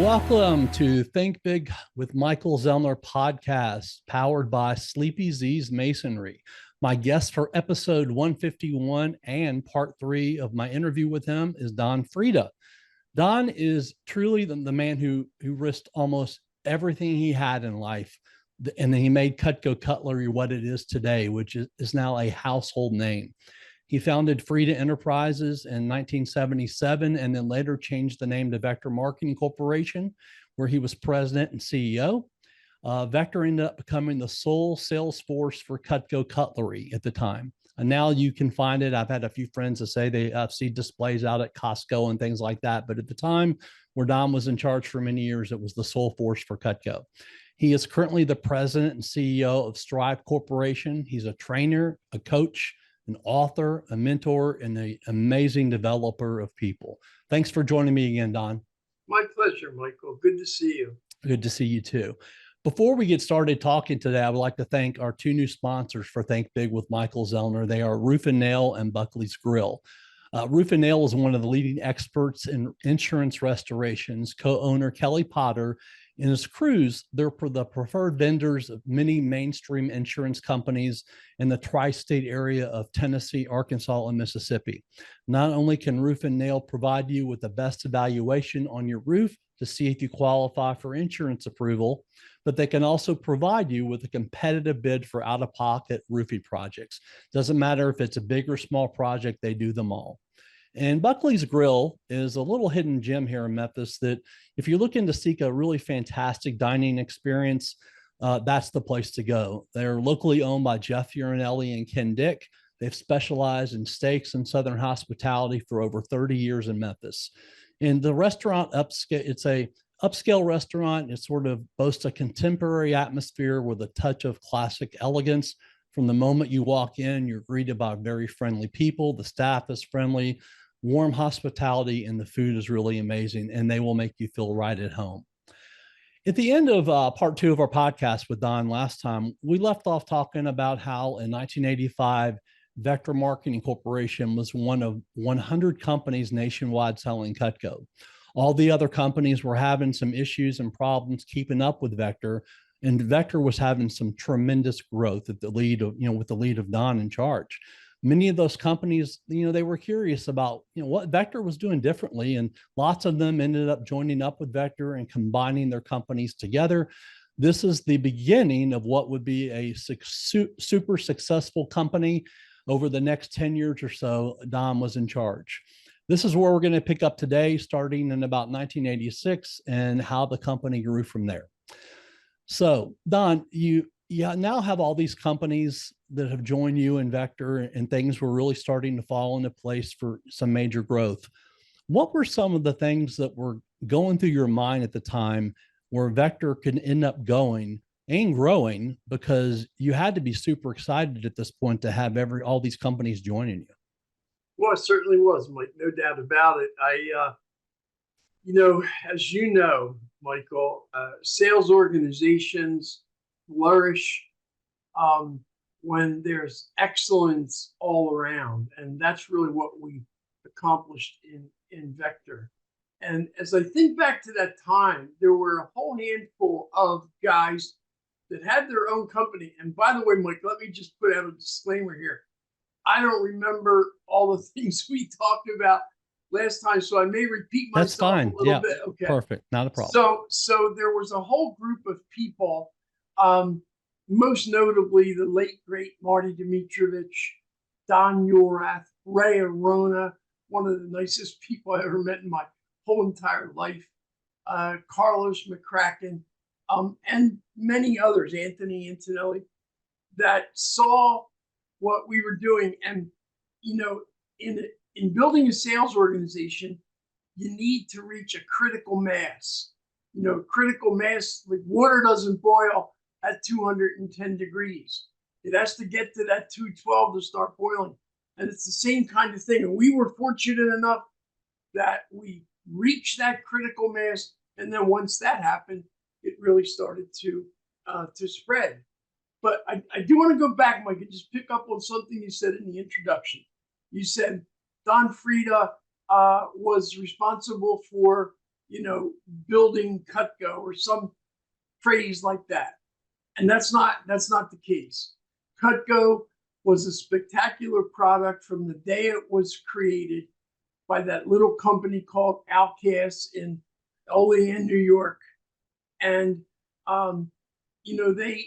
Welcome to Think Big with Michael Zellner podcast, powered by Sleepy Z's Masonry. My guest for episode 151 and part 3 of my interview with him is Don Freda. Don is truly the man who risked almost everything he had in life, and then he made Cutco Cutlery what it is today, which is now a household name. He founded Freda Enterprises in 1977 and then later changed the name to Vector Marketing Corporation, where he was president and CEO. Vector ended up becoming the sole sales force for Cutco Cutlery at the time. And now you can find it. I've had a few friends that say they see displays out at Costco and things like that. But at the time where Don was in charge for many years, it was the sole force for Cutco. He is currently the president and CEO of Strive Corporation. He's a trainer, a coach, an author, a mentor, and an amazing developer of people. Thanks for joining me again, Don. My pleasure, Michael. Good to see you. Good to see you too. Before we get started talking today, I would like to thank our two new sponsors for Think Big with Michael Zellner. They are Roof and Nail and Buckley's Grill. Roof and Nail is one of the leading experts in insurance restorations. Co-owner Kelly Potter and his crews, they're the preferred vendors of many mainstream insurance companies in the tri-state area of Tennessee, Arkansas, and Mississippi. Not only can Roof and Nail provide you with the best evaluation on your roof to see if you qualify for insurance approval, but they can also provide you with a competitive bid for out-of-pocket roofing projects. Doesn't matter if it's a big or small project, they do them all. And Buckley's Grill is a little hidden gem here in Memphis that if you're looking to seek a really fantastic dining experience, that's the place to go. They're locally owned by Jeff Urinelli and Ken Dick. They've specialized in steaks and Southern hospitality for over 30 years in Memphis. And the restaurant, it's a upscale restaurant. It sort of boasts a contemporary atmosphere with a touch of classic elegance. From the moment you walk in, you're greeted by very friendly people. The staff is friendly, warm hospitality, and the food is really amazing, and they will make you feel right at home. At the end of part 2 of our podcast with Don last time, we left off talking about how in 1985, Vector Marketing Corporation was one of 100 companies nationwide selling Cutco. All the other companies were having some issues and problems keeping up with Vector, and Vector was having some tremendous growth at the lead of, with the lead of Don in charge. Many of those companies, they were curious about, what Vector was doing differently. And lots of them ended up joining up with Vector and combining their companies together. This is the beginning of what would be a super successful company. Over the next 10 years or so, Don was in charge. This is where we're going to pick up today, starting in about 1986, and how the company grew from there. So, Don, you now have all these companies that have joined you in Vector, and things were really starting to fall into place for some major growth. What were some of the things that were going through your mind at the time where Vector could end up going and growing, because you had to be super excited at this point to have all these companies joining you? Well, it certainly was, Mike, no doubt about it. As you know, Michael, sales organizations flourish when there's excellence all around. And that's really what we accomplished in Vector. And as I think back to that time, there were a whole handful of guys that had their own company. And by the way, Mike, let me just put out a disclaimer here. I don't remember all the things we talked about last time, so I may repeat myself. That's fine. A little bit. Okay. Perfect. Not a problem. So there was a whole group of people, most notably the late, great Marty Dimitrovich, Don Urath, Ray Arona, one of the nicest people I ever met in my whole entire life, Carlos McCracken, and many others, Anthony Antonelli, that saw what we were doing. And, in building a sales organization, you need to reach a critical mass. Critical mass, like water doesn't boil at 210 degrees. It has to get to that 212 to start boiling. And it's the same kind of thing. And we were fortunate enough that we reached that critical mass. And then once that happened, it really started to spread. But I do want to go back, Mike, and just pick up on something you said in the introduction. You said Don Freda was responsible for building Cutco or some phrase like that. And that's not the case. Cutco was a spectacular product from the day it was created by that little company called Outcast in Olean, New York. And, they,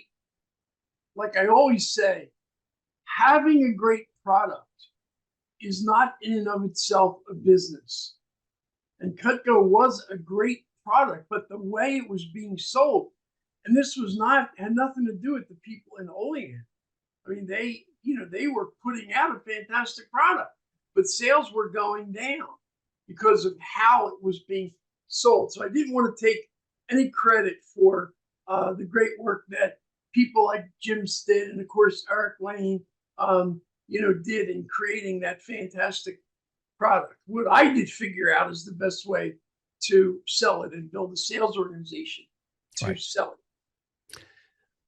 like I always say, having a great product is not in and of itself a business. And Cutco was a great product, but the way it was being sold, and this had nothing to do with the people in Olean. I mean, they were putting out a fantastic product, but sales were going down because of how it was being sold. So I didn't want to take any credit for the great work that people like Jim Stitt and of course Eric Lane, did in creating that fantastic product. What I did figure out is the best way to sell it and build a sales organization to sell it.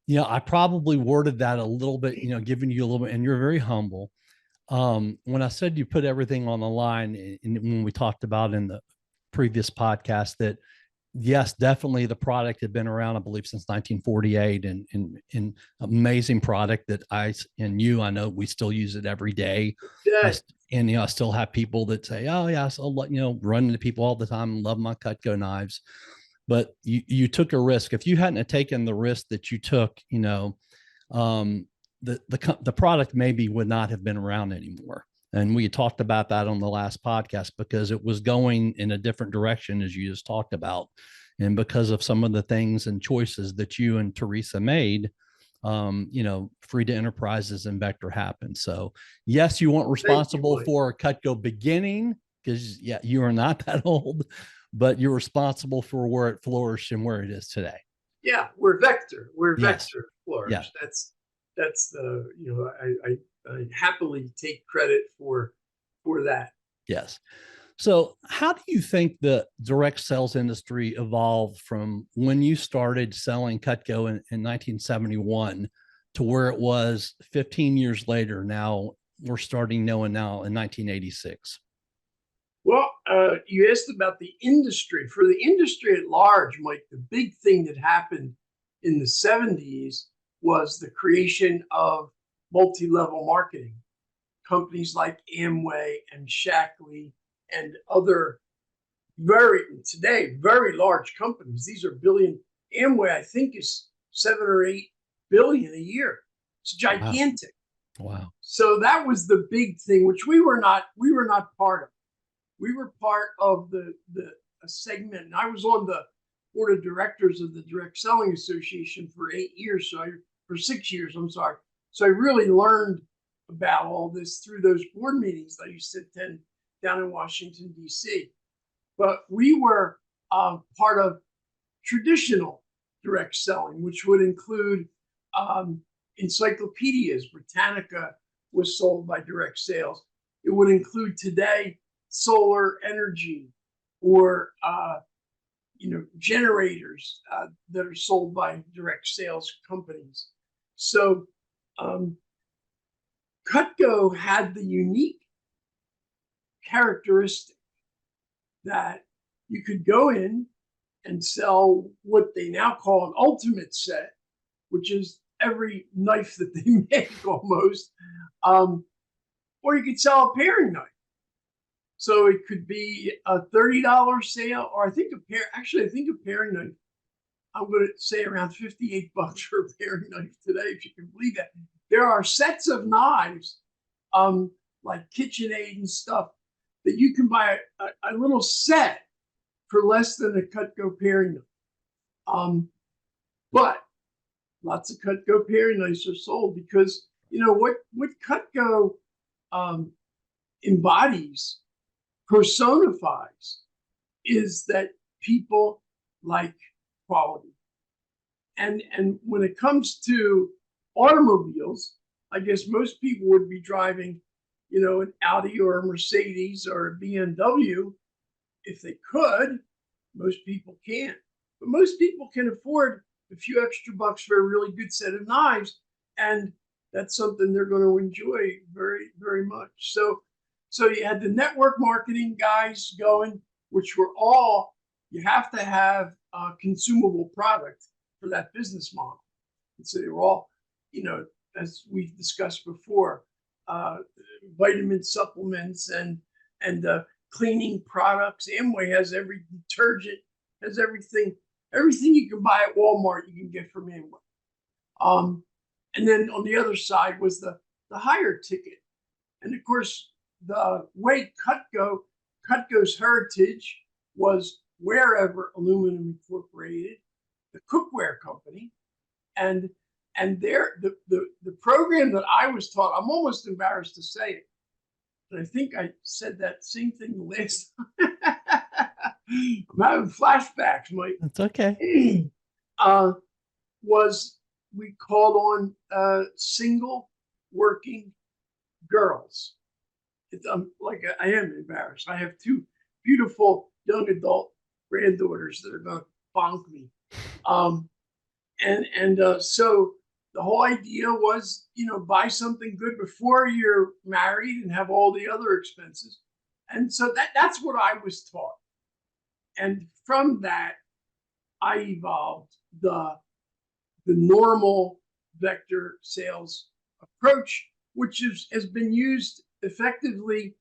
Yeah, I probably worded that a little bit, giving you a little bit, and you're very humble. When I said you put everything on the line, and when we talked about in the previous podcast, that yes, definitely the product had been around, I believe, since 1948, and amazing product that I know we still use it every day. Yeah. I still have people that say, "Oh yeah, so run into people all the time, love my Cutco knives." But you took a risk. If you hadn't have taken the risk that you took, the product maybe would not have been around anymore. And we talked about that on the last podcast because it was going in a different direction, as you just talked about. And because of some of the things and choices that you and Teresa made, Freda Enterprises and Vector happened. So yes, you weren't responsible for Cutco beginning because you are not that old, but you're responsible for where it flourished and where it is today. Yeah, we're Vector. Vector flourished. Yeah. That's the I happily take credit for that. Yes. So how do you think the direct sales industry evolved from when you started selling Cutco in 1971 to where it was 15 years later? Now we're starting knowing now in 1986. Well, you asked about the industry. For the industry at large, Mike, the big thing that happened in the 70s was the creation of multi-level marketing. Companies like Amway and Shackley and other very large companies. These are billion. Amway, I think, is 7 or 8 billion a year. It's gigantic. Wow. So that was the big thing, which we were not part of. We were part of a segment, and I was on the board of directors of the Direct Selling Association for 6 years. I'm sorry. So I really learned about all this through those board meetings that I used to attend down in Washington, D.C. But we were part of traditional direct selling, which would include encyclopedias. Britannica was sold by direct sales. It would include today solar energy or generators that are sold by direct sales companies. So Cutco had the unique characteristic that you could go in and sell what they now call an ultimate set, which is every knife that they make almost, or you could sell a paring knife. So it could be a $30 sale, or I think a paring knife, I'm going to say around $58 for a paring knife today, if you can believe that. There are sets of knives, like KitchenAid and stuff, that you can buy a little set for less than a Cutco paring knife. But lots of Cutco paring knives are sold because what Cutco embodies, personifies, is that people like quality. And when it comes to automobiles, I guess most people would be driving, an Audi or a Mercedes or a BMW if they could. Most people can't, but most people can afford a few extra bucks for a really good set of knives, and that's something they're going to enjoy very, very much. So you had the network marketing guys going, which were all, you have to have a consumable product for that business model. And so they were all, as we've discussed before, uh, vitamin supplements and cleaning products. Amway has every detergent, has everything you can buy at Walmart you can get from Amway. And then on the other side was the higher ticket. And of course, the way Cutco's heritage was Wherever Aluminum Incorporated, the cookware company, and the program that I was taught. I'm almost embarrassed to say it, but I think I said that same thing the last time. I'm having flashbacks, Mike. That's okay. Was we called on single working girls. Like I am embarrassed. I have two beautiful young adult granddaughters that are going to bonk me. So the whole idea was, buy something good before you're married and have all the other expenses. And so that's what I was taught. And from that, I evolved the normal vector sales approach, which has been used effectively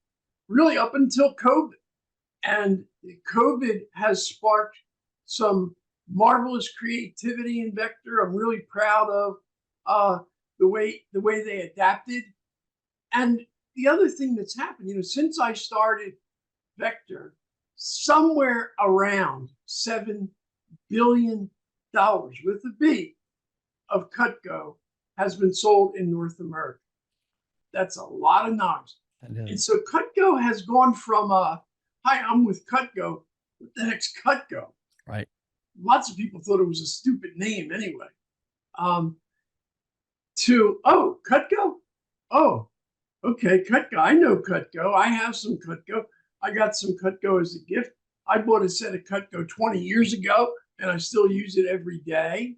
really up until COVID. And COVID has sparked some marvelous creativity in Vector. I'm really proud of the way they adapted. And the other thing that's happened, since I started Vector, somewhere around $7 billion with a B of Cutco has been sold in North America. That's a lot of knives. And so Cutco has gone from hi, I'm with Cutco. What the heck's Cutco? Right. Lots of people thought it was a stupid name anyway. To Cutco? Oh, okay, Cutco. I know Cutco. I have some Cutco. I got some Cutco as a gift. I bought a set of Cutco 20 years ago, and I still use it every day.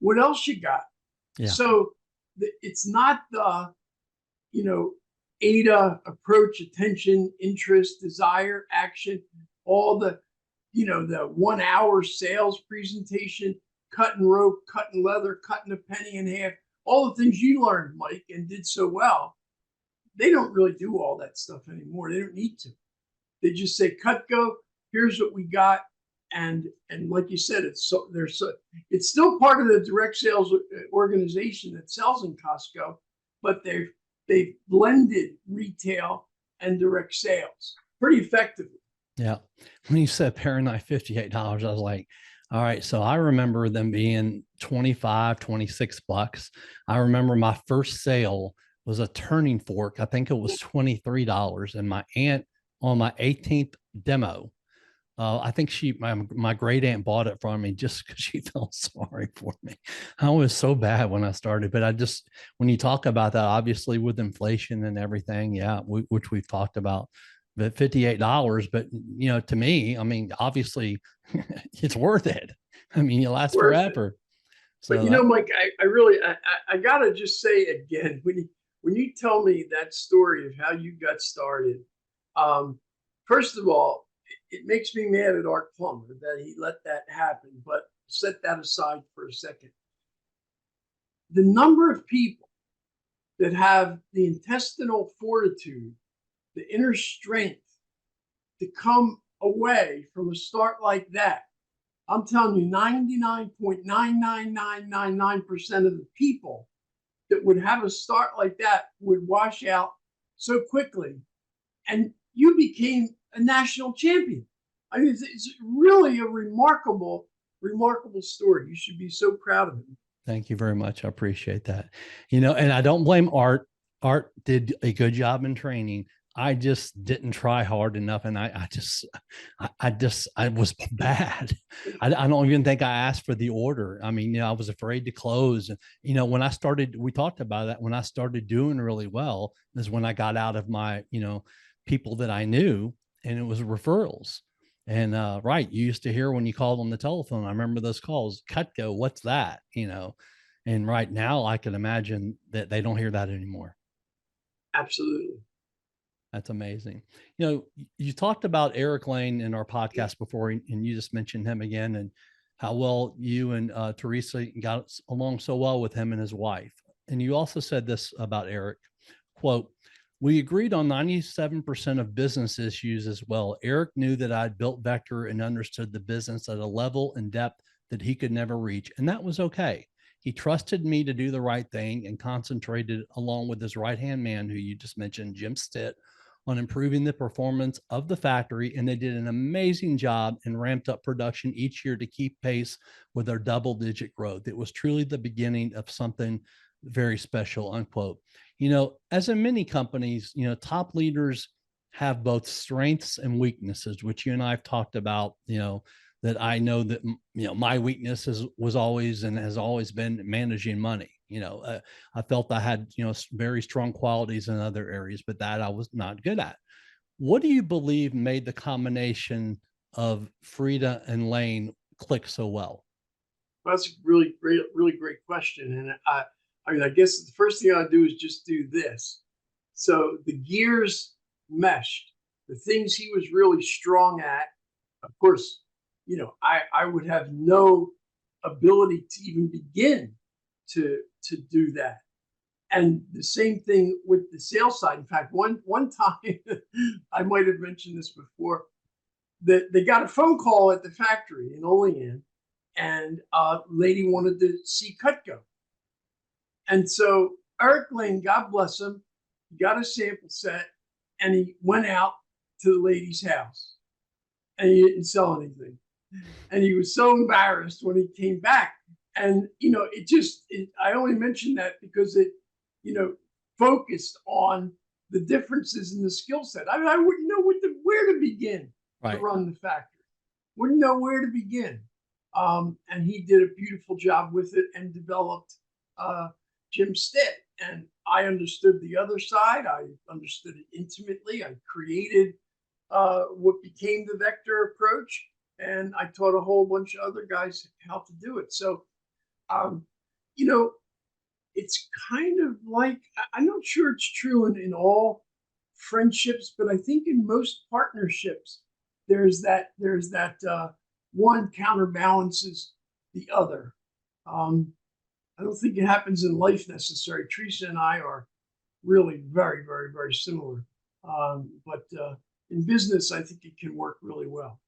What else you got? Yeah. So it's not the, ADA approach, attention, interest, desire, action, all the 1 hour sales presentation, cutting rope, cutting leather, cutting a penny in half, all the things you learned, Mike, and did so well. They don't really do all that stuff anymore. They don't need to. They just say, Cutco, here's what we got. And like you said, it's still part of the direct sales organization that sells in Costco, but they've blended retail and direct sales pretty effectively. Yeah. When you said pair knife $58, I was like, all right. So I remember them being 25, 26 bucks. I remember my first sale was a turning fork. I think it was $23. And my aunt on my 18th demo, I think my great aunt bought it for me just because she felt sorry for me. I was so bad when I started, but when you talk about that, obviously with inflation and everything, yeah, which we've talked about, but $58, but to me, I mean, obviously it's worth it. I mean, it lasts forever. So but Mike, I gotta just say again, when you tell me that story of how you got started, first of all, it makes me mad at Art Plummer that he let that happen, but set that aside for a second. The number of people that have the intestinal fortitude, the inner strength to come away from a start like that, I'm telling you, 99.99999% of the people that would have a start like that would wash out so quickly. And you became a national champion. I mean, it's really a remarkable story. You should be so proud of him. Thank you very much. I appreciate that. And I don't blame Art. Art did a good job in training. I just didn't try hard enough. And I was bad. I don't even think I asked for the order. I mean, I was afraid to close. And, when I started, we talked about that. When I started doing really well is when I got out of my, people that I knew, and it was referrals. And right, you used to hear when you called on the telephone. I remember those calls. Cutco, what's that? And right now I can imagine that they don't hear that anymore. Absolutely. That's amazing. You talked about Eric Lane in our podcast before, and you just mentioned him again, and how well you and Teresa got along so well with him and his wife. And you also said this about Eric, quote, "We agreed on 97% of business issues as well. Eric knew that I'd built Vector and understood the business at a level and depth that he could never reach, and that was okay. He trusted me to do the right thing and concentrated, along with his right-hand man, who you just mentioned, Jim Stitt, on improving the performance of the factory. And they did an amazing job and ramped up production each year to keep pace with their double-digit growth. It was truly the beginning of something very special," unquote. As in many companies, top leaders have both strengths and weaknesses, which you and I have talked about, that I know that, my weakness was always and has always been managing money. I felt I had, very strong qualities in other areas, but that I was not good at. What do you believe made the combination of Frida and Lane click so well? Well, that's a really great, really great question. And I mean, I guess the first thing I do is just do this. So the gears meshed. The things he was really strong at, of course, I would have no ability to even begin to do that. And the same thing with the sales side. In fact, one time, I might have mentioned this before, that they got a phone call at the factory in Olean, and a lady wanted to see Cutco. And so Eric Lane, God bless him, got a sample set, and he went out to the lady's house, and he didn't sell anything. And he was so embarrassed when he came back. And I only mentioned that because it you know focused on the differences in the skill set. I mean, I wouldn't know where to begin to Right. run the factory. Wouldn't know where to begin. And he did a beautiful job with it and developed Jim Stitt. And I understood the other side. I understood it intimately. I created what became the Vector approach, and I taught a whole bunch of other guys how to do it. So, um, you know, it's kind of like, I'm not sure it's true in all friendships, but I think in most partnerships, there's that one counterbalances the other. I don't think it happens in life necessarily. Teresa and I are really very, very, very similar. But in business, I think it can work really well.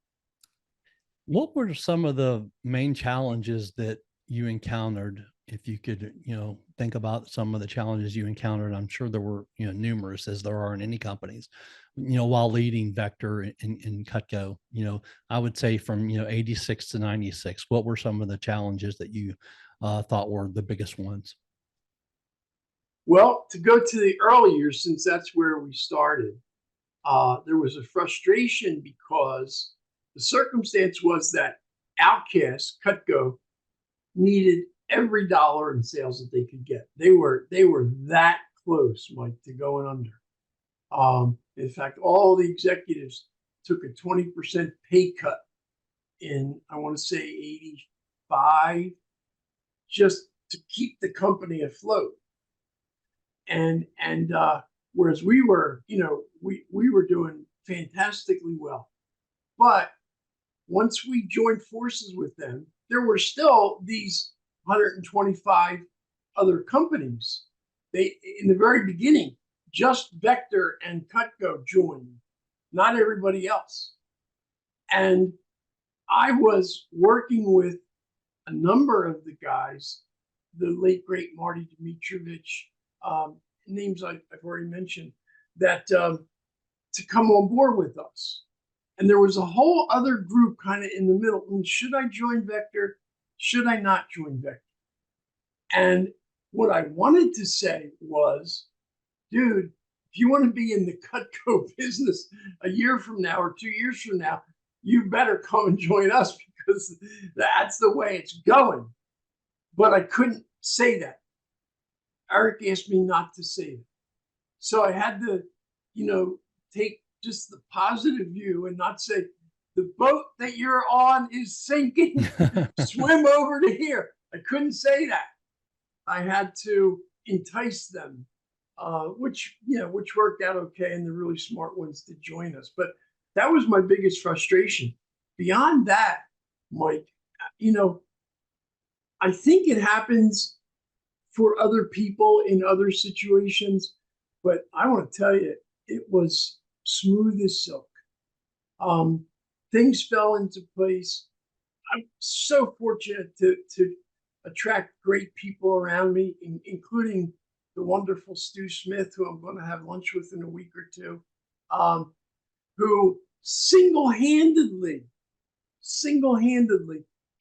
What were some of the main challenges that you encountered? If you could, think about some of the challenges you encountered, I'm sure there were, numerous, as there are in any companies, while leading Vector in Cutco. I would say from, 86 to 96, what were some of the challenges that you thought were the biggest ones? Well, to go to the early years, since that's where we started, there was a frustration because the circumstance was that Outcast Cutco needed every dollar in sales that they could get. They were that close, Mike, to going under. In fact, all the executives took a 20% pay cut in, I want to say, 85, just to keep the company afloat. And whereas we were, we were doing fantastically well. But once we joined forces with them, there were still these 125 other companies. They, in the very beginning, just Vector and Cutco joined, not everybody else. And I was working with a number of the guys, the late great Marty Dmitrovich, names I've already mentioned, that to come on board with us. And there was a whole other group kind of in the middle. Should I join Vector? Should I not join Vector? And what I wanted to say was, dude, if you want to be in the Cutco business a year from now or 2 years from now, you better come and join us, because that's the way it's going. But I couldn't say that. Eric asked me not to say that. So I had to, take just the positive view and not say, the boat that you're on is sinking, swim over to here. I couldn't say that. I had to entice them which worked out okay, and the really smart ones did join us. But that was my biggest frustration. Beyond that, Mike, you know, I think it happens for other people in other situations, but I want to tell you, it was smooth as silk. Um, Things fell into place. I'm so fortunate to attract great people around me, including the wonderful Stu Smith, who I'm going to have lunch with in a week or two, um, who single-handedly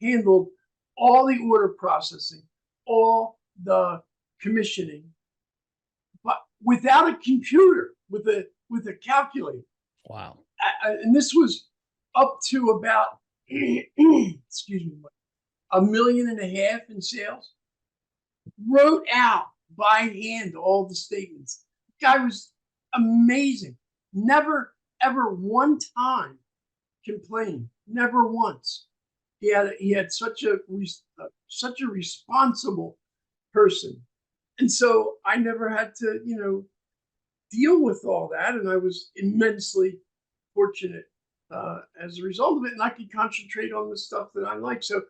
handled all the order processing, all the commissioning, but without a computer, with a calculator. Wow. And this was up to about excuse me, $1.5 million in sales. Wrote out by hand all the statements. The guy was amazing. Never ever one time complained. Never once. He had such a responsible person, and so I never had to deal with all that, and I was immensely fortunate as a result of it, and I could concentrate on the stuff that I like. So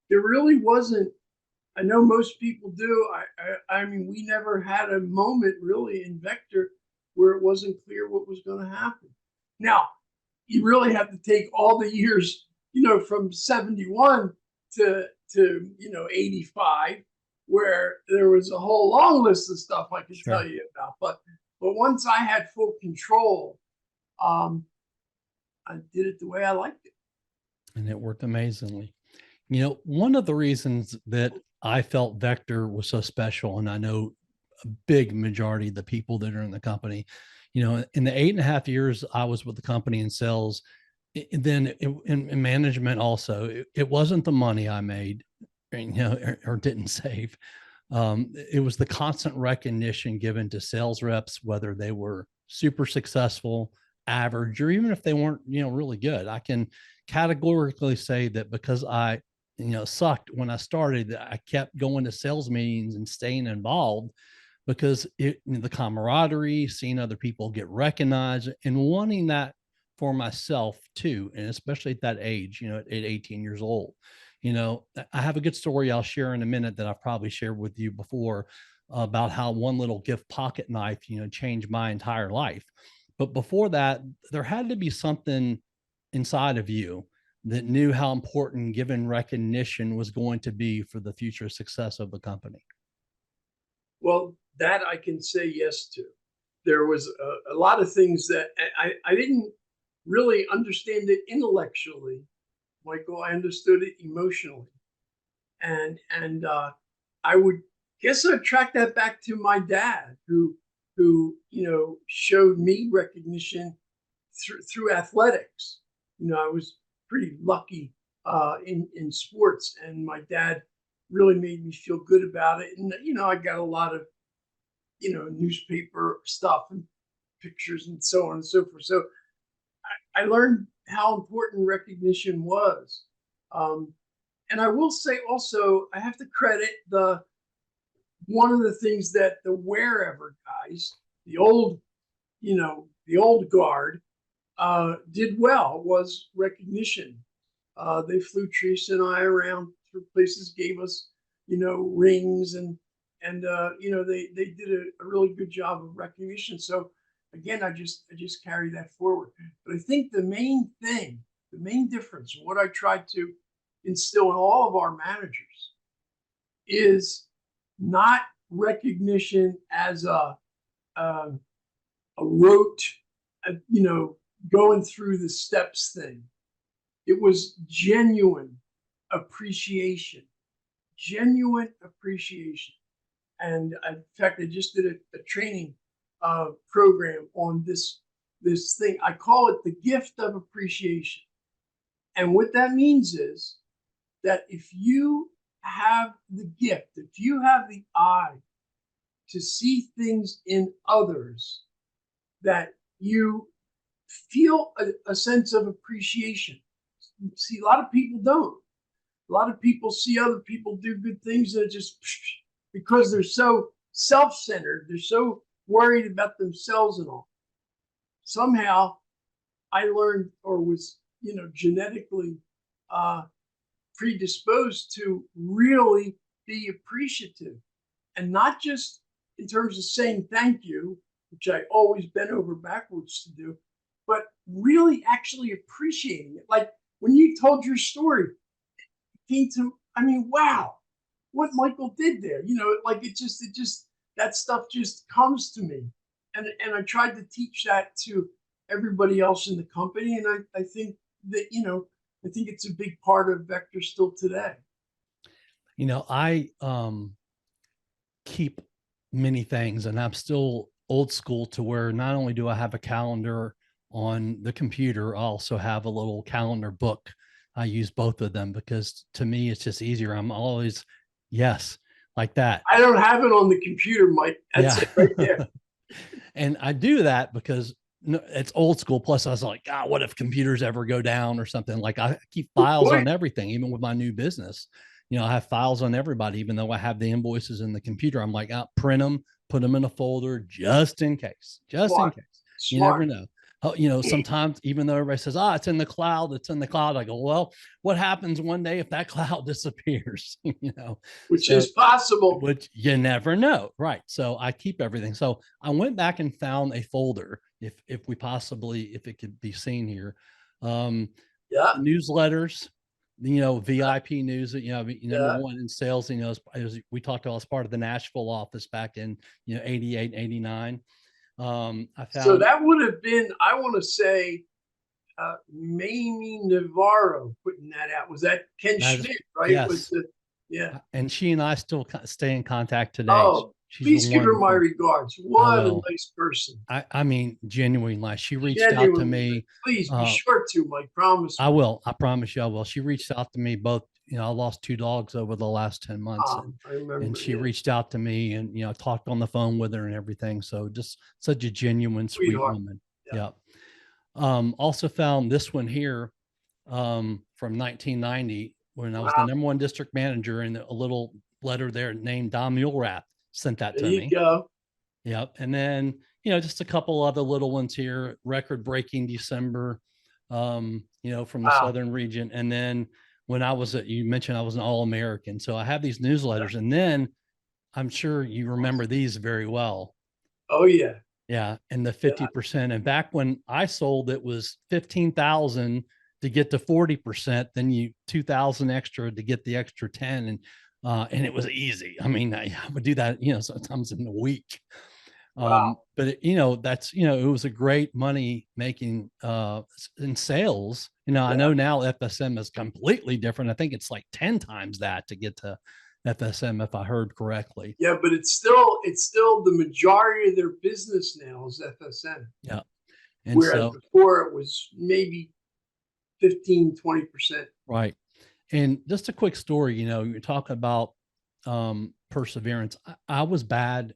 there really wasn't. I know most people do. I mean, we never had a moment really in Vector where it wasn't clear what was going to happen. Now, you really have to take all the years, from 71 to 85, where there was a whole long list of stuff I could tell you about. But once I had full control, I did it the way I liked it. And it worked amazingly. One of the reasons that I felt Vector was so special, and I know a big majority of the people that are in the company, in the 8.5 years I was with the company in sales, and then in management also, it wasn't the money I made, or didn't save. It was the constant recognition given to sales reps, whether they were super successful, average, or even if they weren't, really good. I can categorically say that because I sucked when I started, I kept going to sales meetings and staying involved because the camaraderie, seeing other people get recognized, and wanting that for myself too. And especially at that age, at 18 years old, I have a good story I'll share in a minute that I've probably shared with you before about how one little gift pocket knife, changed my entire life. But before that, there had to be something inside of you that knew how important given recognition was going to be for the future success of the company. Well, that I can say yes to. There was a lot of things that I didn't really understand it intellectually, Michael. I understood it emotionally, and I would guess I'd track that back to my dad, who showed me recognition through athletics. I was pretty lucky in sports, and my dad really made me feel good about it. And I got a lot of newspaper stuff and pictures and so on and so forth. So I learned how important recognition was. And I will say also, I have to credit one of the things that the wherever guys, the old guard, did well was recognition. They flew Teresa and I around through places, gave us, rings, and they did a really good job of recognition. So again, I just carry that forward. But I think the main difference, what I tried to instill in all of our managers, is not recognition as a rote, going through the steps thing. It was genuine appreciation. And in fact, I just did a training program on this thing. I call it the gift of appreciation. And what that means is that if you have the gift, if you have the eye to see things in others, that you feel a sense of appreciation. See, a lot of people don't. A lot of people see other people do good things, and it just, because they're so self-centered, they're so worried about themselves and all. Somehow I learned, or was, genetically uh, predisposed to really be appreciative, and not just in terms of saying thank you, which I always bent over backwards to do, but really actually appreciating it. Like when you told your story, it came to, I mean, wow, what Michael did there. Like it just that stuff just comes to me. And I tried to teach that to everybody else in the company. And I think that, I think it's a big part of Vector still today. I keep many things, and I'm still old school to where not only do I have a calendar on the computer, I also have a little calendar book. I use both of them because to me it's just easier. I'm always, yes, like that. I don't have it on the computer, Mike. That's it right there. And I do that because it's old school. Plus, I was like, God, what if computers ever go down or something? Like I keep files on everything, even with my new business. I have files on everybody, even though I have the invoices in the computer. I'm like, I'll print them, put them in a folder just in case, Smart. You never know. Sometimes even though everybody says, it's in the cloud, I go, well, what happens one day if that cloud disappears, which is possible, which you never know. Right. So I keep everything. So I went back and found a folder if it could be seen here. Newsletters, VIP news, number one in sales, as we talked about as part of the Nashville office back in, 88, 89. I found. So that would have been, I want to say, Mamie Navarro putting that out. Was that Ken Schmidt, right? Yes. Yeah. And she and I still stay in contact today. Oh, please give her my regards. What a nice person. I mean, genuinely, she reached out to me. Please be sure to, Mike. Promise. I will. I promise you I will. She reached out to me both. I lost 2 dogs over the last 10 months. I remember. And she reached out to me and, talked on the phone with her and everything. So just such a genuine, sweet woman. Yeah. Also found this one here from 1990 when I was the number 1 district manager, and a little letter there named Don Mulerath sent that to me. There you go. Yep. And then, just a couple other little ones here, record breaking December, from the Southern region. And then when you mentioned I was an All-American. So I have these newsletters, and then I'm sure you remember these very well. Oh yeah. Yeah. And the 50%. And back when I sold, it was 15,000 to get to 40%, then 2,000 extra to get the extra 10. And it was easy. I mean, I would do that, sometimes in a week. But it was a great money making in sales. I know now FSM is completely different. I think it's like 10 times that to get to FSM, if I heard correctly. Yeah, but it's still the majority of their business now is FSM. Yeah. And whereas before it was maybe 15, 20%. Right. And just a quick story, you're talking about perseverance. I was bad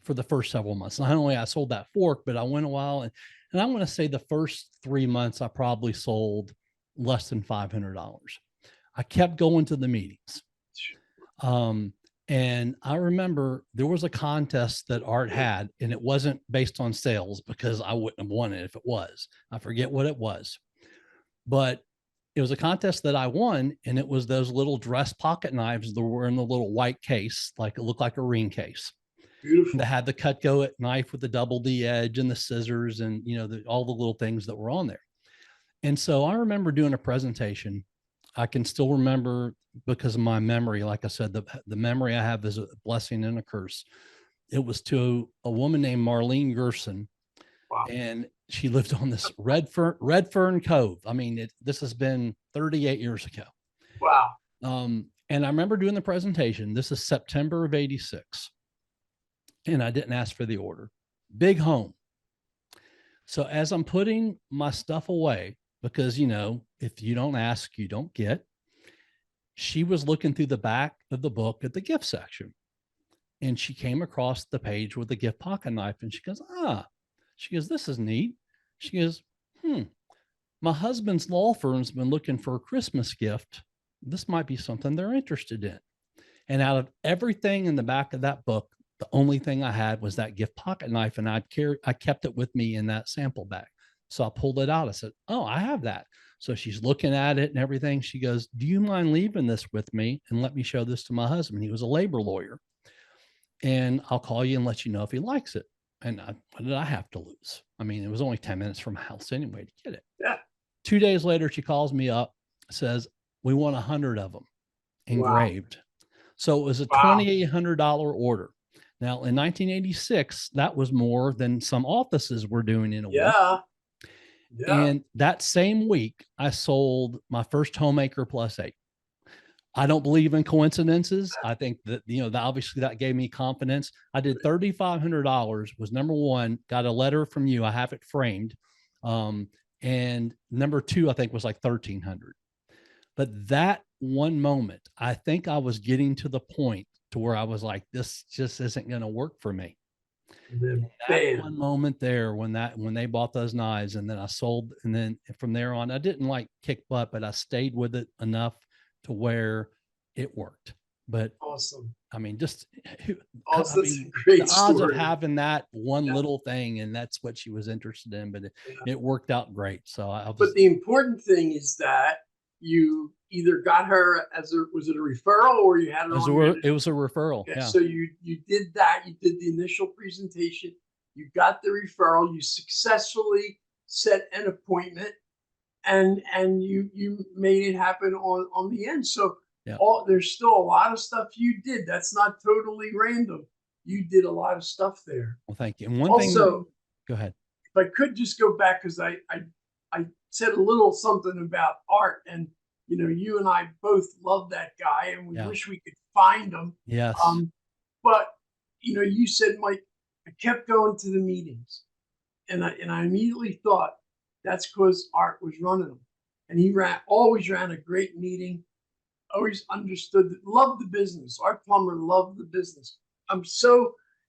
for the first several months. Not only I sold that fork, but I went a while and I want to say the first 3 months I probably sold less than $500. I kept going to the meetings. And I remember there was a contest that Art had, and it wasn't based on sales because I wouldn't have won it if it was. I forget what it was, but it was a contest that I won, and it was those little dress pocket knives that were in the little white case, like it looked like a ring case. Beautiful. That had the Cutco knife with the double D edge and the scissors and, all the little things that were on there. And so I remember doing a presentation. I can still remember because of my memory. Like I said, the memory I have is a blessing and a curse. It was to a woman named Marlene Gerson. Wow. And she lived on this Red Fern Cove. I mean, this has been 38 years ago. Wow. And I remember doing the presentation. This is September of 86. And I didn't ask for the order. Big home. So as I'm putting my stuff away, because, if you don't ask, you don't get, she was looking through the back of the book at the gift section. And she came across the page with the gift pocket knife. And she goes, this is neat. She goes, my husband's law firm's been looking for a Christmas gift. This might be something they're interested in. And out of everything in the back of that book, The only thing I had was that gift pocket knife, and I kept it with me in that sample bag. So I pulled it out. I said, "Oh, I have that." So she's looking at it and everything. She goes, "Do you mind leaving this with me and let me show this to my husband? He was a labor lawyer, and I'll call you and let you know if he likes it." And what did I have to lose? I mean, it was only 10 minutes from my house anyway to get it. Yeah. 2 days later, she calls me up, says, "We want 100 of them Wow. engraved." So it was a Wow. $2,800 order. Now, in 1986, that was more than some offices were doing in a week. Yeah. Yeah. And that same week, I sold my first Homemaker Plus 8. I don't believe in coincidences. I think that, obviously that gave me confidence. I did $3,500, was number one, got a letter from you. I have it framed. And number two, I think was like 1,300. But that one moment, I think I was getting to the point to where I was like, this just isn't going to work for me. And then That bam. one moment there when they bought those knives, and then I sold, and then from there on, I didn't like kick butt, but I stayed with it enough to where it worked. But Awesome. I mean, just Awesome. That's a great the odds of story. having that one Yeah. little thing, and that's what she was interested in, but Yeah. it worked out great. So I was. But the important thing is that you either got her was it a referral or you had her on your It was a referral. yeah. Yeah. So you did that. You did the initial presentation. You got the referral. You successfully set an appointment, and you made it happen on the end. So Yeah. there's still a lot of stuff you did. That's not totally random. You did a lot of stuff there. Well, thank you. And one thing. Also, Go ahead. if I could just go back, because I said a little something about Art, and you and I both love that guy, and we Yeah. wish we could find him. Yes. But you said, Mike, I kept going to the meetings, and I immediately thought that's because Art was running them, and he always ran a great meeting, always understood, loved the business. Art Plummer loved the business.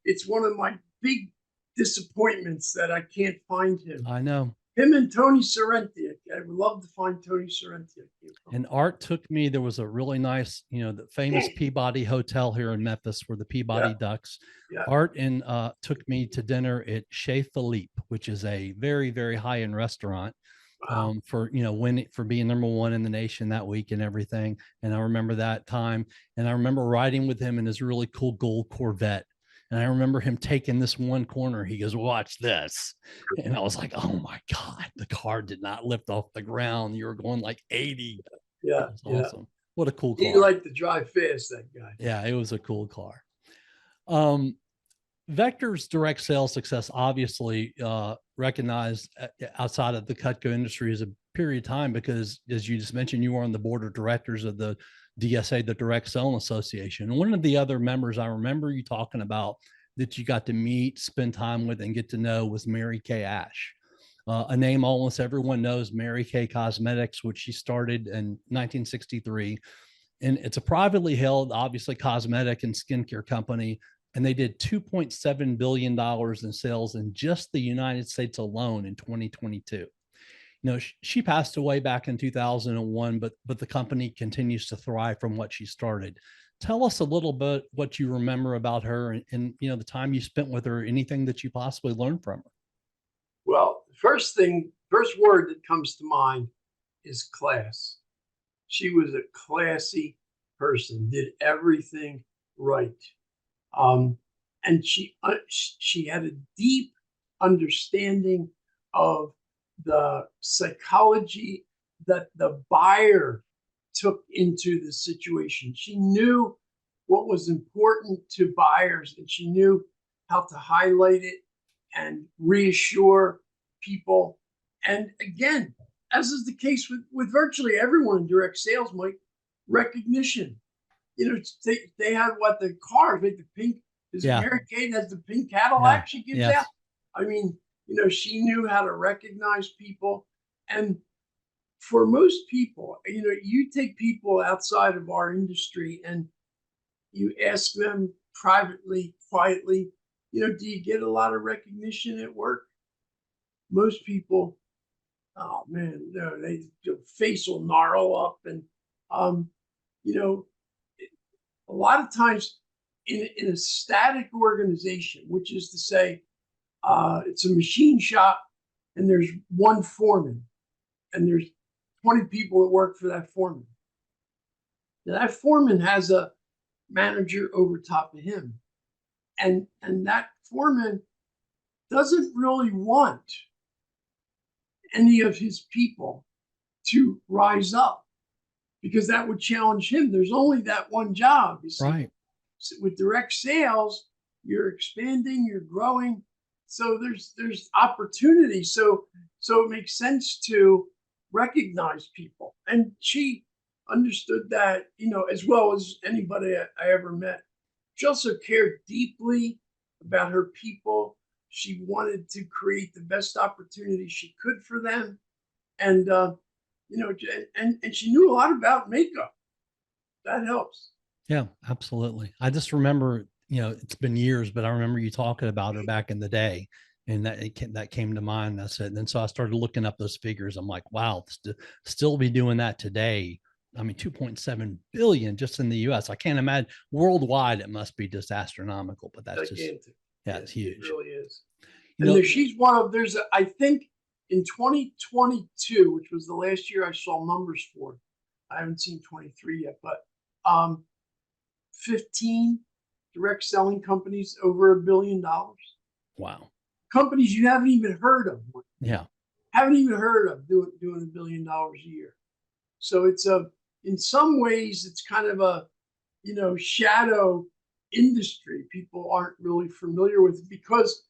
It's one of my big disappointments that I can't find him. I know. Him and Tony Sorrenti. I would love to find Tony Sorrenti. And Art took me. There was a really nice, the famous Peabody Hotel here in Memphis, where the Peabody Ducks. Yeah. Art and took me to dinner at Chez Philippe, which is a very, very high end restaurant. Wow. For being number one in the nation that week and everything. And I remember that time, and I remember riding with him in his really cool gold Corvette. And I remember him taking this one corner. He goes, "Watch this." And I was like, "Oh my God, the car did not lift off the ground. You were going like 80. Yeah. It was Yeah. awesome. What a cool car. He liked to drive fast, that guy. Yeah, it was a cool car. Vector's direct sales success obviously recognized outside of the Cutco industry as a period of time, because, as you just mentioned, you were on the board of directors of the DSA, the Direct Selling Association. And one of the other members I remember you talking about that you got to meet, spend time with, and get to know was Mary Kay Ash, a name almost everyone knows, Mary Kay Cosmetics, which she started in 1963. And it's a privately held, obviously, cosmetic and skincare company. And they did $2.7 billion in sales in just the United States alone in 2022. She passed away back in 2001, but the company continues to thrive from what she started. Tell us a little bit what you remember about her, and the time you spent with her, anything that you possibly learned from her. Well, first word that comes to mind is class. She was a classy person, did everything right. And she had a deep understanding of the psychology that the buyer took into the situation. She knew what was important to buyers, and she knew how to highlight it and reassure people. And again, as is the case with virtually everyone in direct sales, Mike, recognition. They have the cars, like the pink. Mary Kate has the pink Cadillac she gives out. I mean, she knew how to recognize people. And for most people, you take people outside of our industry and you ask them privately, quietly, do you get a lot of recognition at work? Most people, oh man, no, their face will gnarl up. And, a lot of times in a static organization, which is to say, it's a machine shop and there's one foreman and there's 20 people that work for that foreman. Now, that foreman has a manager over top of him. And that foreman doesn't really want any of his people to rise up because that would challenge him. There's only that one job. You see, Right. with direct sales, you're expanding, you're growing. So there's opportunity. So it makes sense to recognize people. And she understood that, as well as anybody I ever met. She also cared deeply about her people. She wanted to create the best opportunity she could for them. And, and she knew a lot about makeup. That helps. Yeah, absolutely. I just remember, it's been years, but I remember you talking about her back in the day, and that came to mind. I said, and then so I started looking up those figures. I'm like, wow, still be doing that today. I mean, 2.7 billion just in the US. I can't imagine worldwide. It must be just astronomical, but that's gigantic. It's huge. It really is. She's one of, I think in 2022, which was the last year I saw numbers for, I haven't seen 23 yet, but 15 direct selling companies over $1 billion. Wow. Companies you haven't even heard of. Yeah. Haven't even heard of doing $1 billion a year. So it's in some ways it's kind of a, shadow industry. People aren't really familiar with it because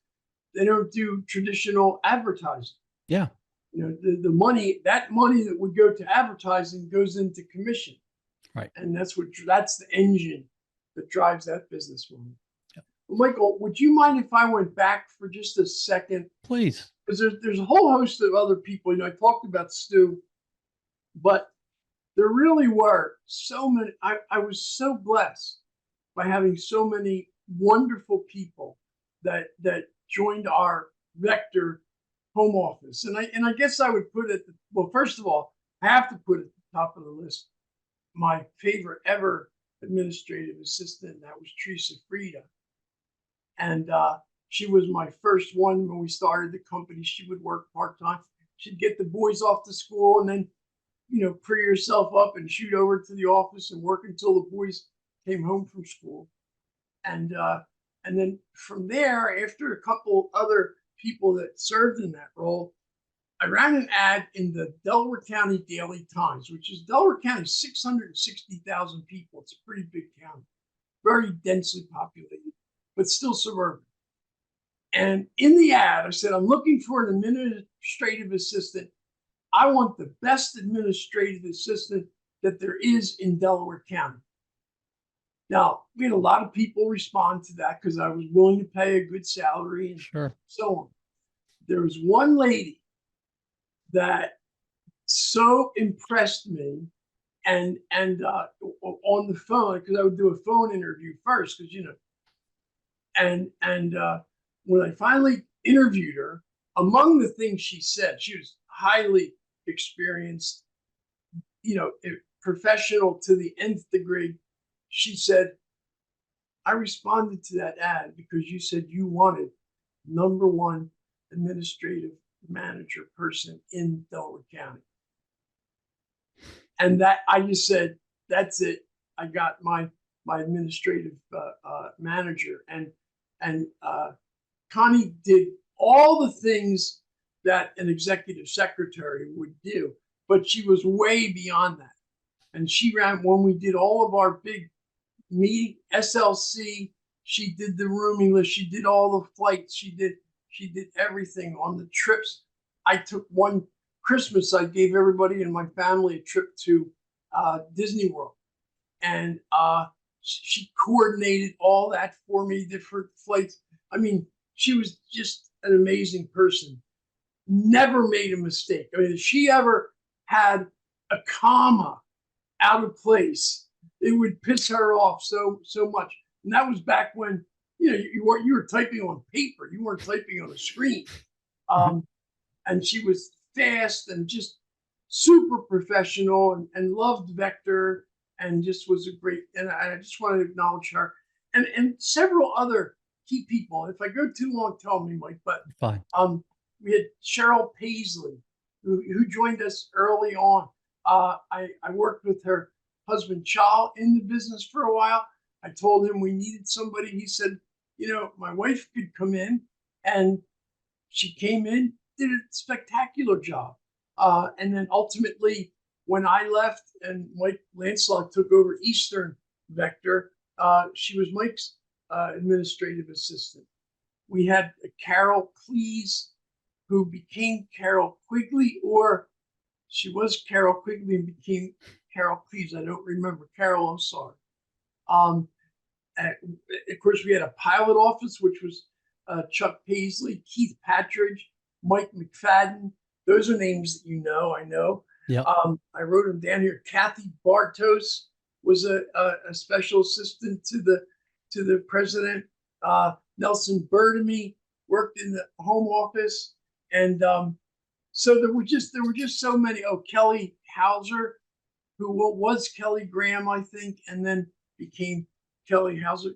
they don't do traditional advertising. Yeah. The money that would go to advertising goes into commission. Right. And that's the engine that drives that business model. Yeah. Well, Michael, would you mind if I went back for just a second? Please. Because there's a whole host of other people. I talked about Stu, but there really were so many. I was so blessed by having so many wonderful people that joined our Vector home office. And I guess I would put it, well, first of all, I have to put at the top of the list my favorite ever administrative assistant. That was Teresa Freda. And she was my first one when we started the company. She would work part-time. She'd get the boys off to school and then, pre yourself up and shoot over to the office and work until the boys came home from school. And then from there, after a couple other people that served in that role, I ran an ad in the Delaware County Daily Times, which is Delaware County, 660,000 people. It's a pretty big county, very densely populated, but still suburban. And in the ad, I said, I'm looking for an administrative assistant. I want the best administrative assistant that there is in Delaware County. Now, we had a lot of people respond to that because I was willing to pay a good salary and so on. There was one lady that so impressed me and on the phone, because I would do a phone interview first, because and when I finally interviewed her, among the things she said, she was highly experienced, professional to the nth degree. She said, I responded to that ad because you said you wanted number one administrative manager person in Delaware County. And that I just said, that's it. I got my administrative manager. And Connie did all the things that an executive secretary would do, but she was way beyond that. And she ran, when we did all of our big meeting, SLC, she did the rooming list, she did all the flights, she did everything on the trips. I took one Christmas, I gave everybody in my family a trip to Disney World. And she coordinated all that for me, different flights. I mean, she was just an amazing person. Never made a mistake. I mean, if she ever had a comma out of place, it would piss her off so much. And that was back when you were typing on paper, you weren't typing on a screen. And she was fast and just super professional and loved Vector and just was a great. And I just want to acknowledge her. and several other key people. If I go too long, tell me, Mike. But Fine. we had Cheryl Paisley, who joined us early on. I worked with her husband, Chal, in the business for a while. I told him we needed somebody. He said, my wife could come in, and she came in, did a spectacular job. And then ultimately, when I left and Mike Lancelot took over Eastern Vector, she was Mike's administrative assistant. We had Carol Cleese, who became Carol Quigley, or she was Carol Quigley and became Carol Cleese. I don't remember. Carol, I'm sorry. Of course, we had a pilot office, which was Chuck Paisley, Keith Patridge, Mike McFadden. Those are names that I know. Yeah. I wrote them down here. Kathy Bartos was a special assistant to the president. Nelson Burdamy worked in the home office, and so there were just so many. Oh, Kelly Hauser, who was Kelly Graham, I think, and then became Kelly Hauser.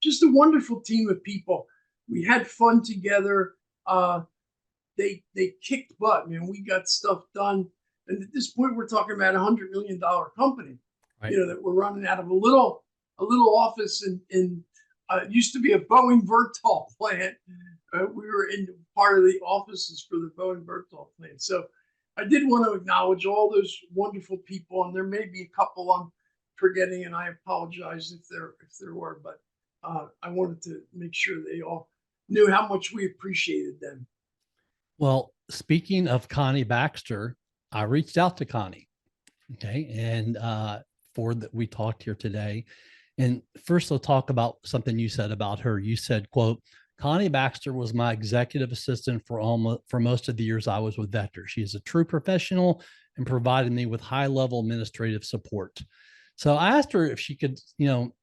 Just a wonderful team of people. We had fun together. They kicked butt, man. We got stuff done, and at this point, we're talking about $100 million company. Right. That we're running out of a little office in used to be a Boeing Vertol plant. We were in part of the offices for the Boeing Vertol plant. So I did want to acknowledge all those wonderful people, and there may be a couple I'm forgetting, and I apologize if there were, but I wanted to make sure they all knew how much we appreciated them. Well, speaking of Connie Baxter, I reached out to Connie. Okay. And we talked here today. And first, I'll talk about something you said about her. You said, quote, Connie Baxter was my executive assistant for most of the years I was with Vector. She is a true professional and provided me with high level administrative support. So I asked her if she could,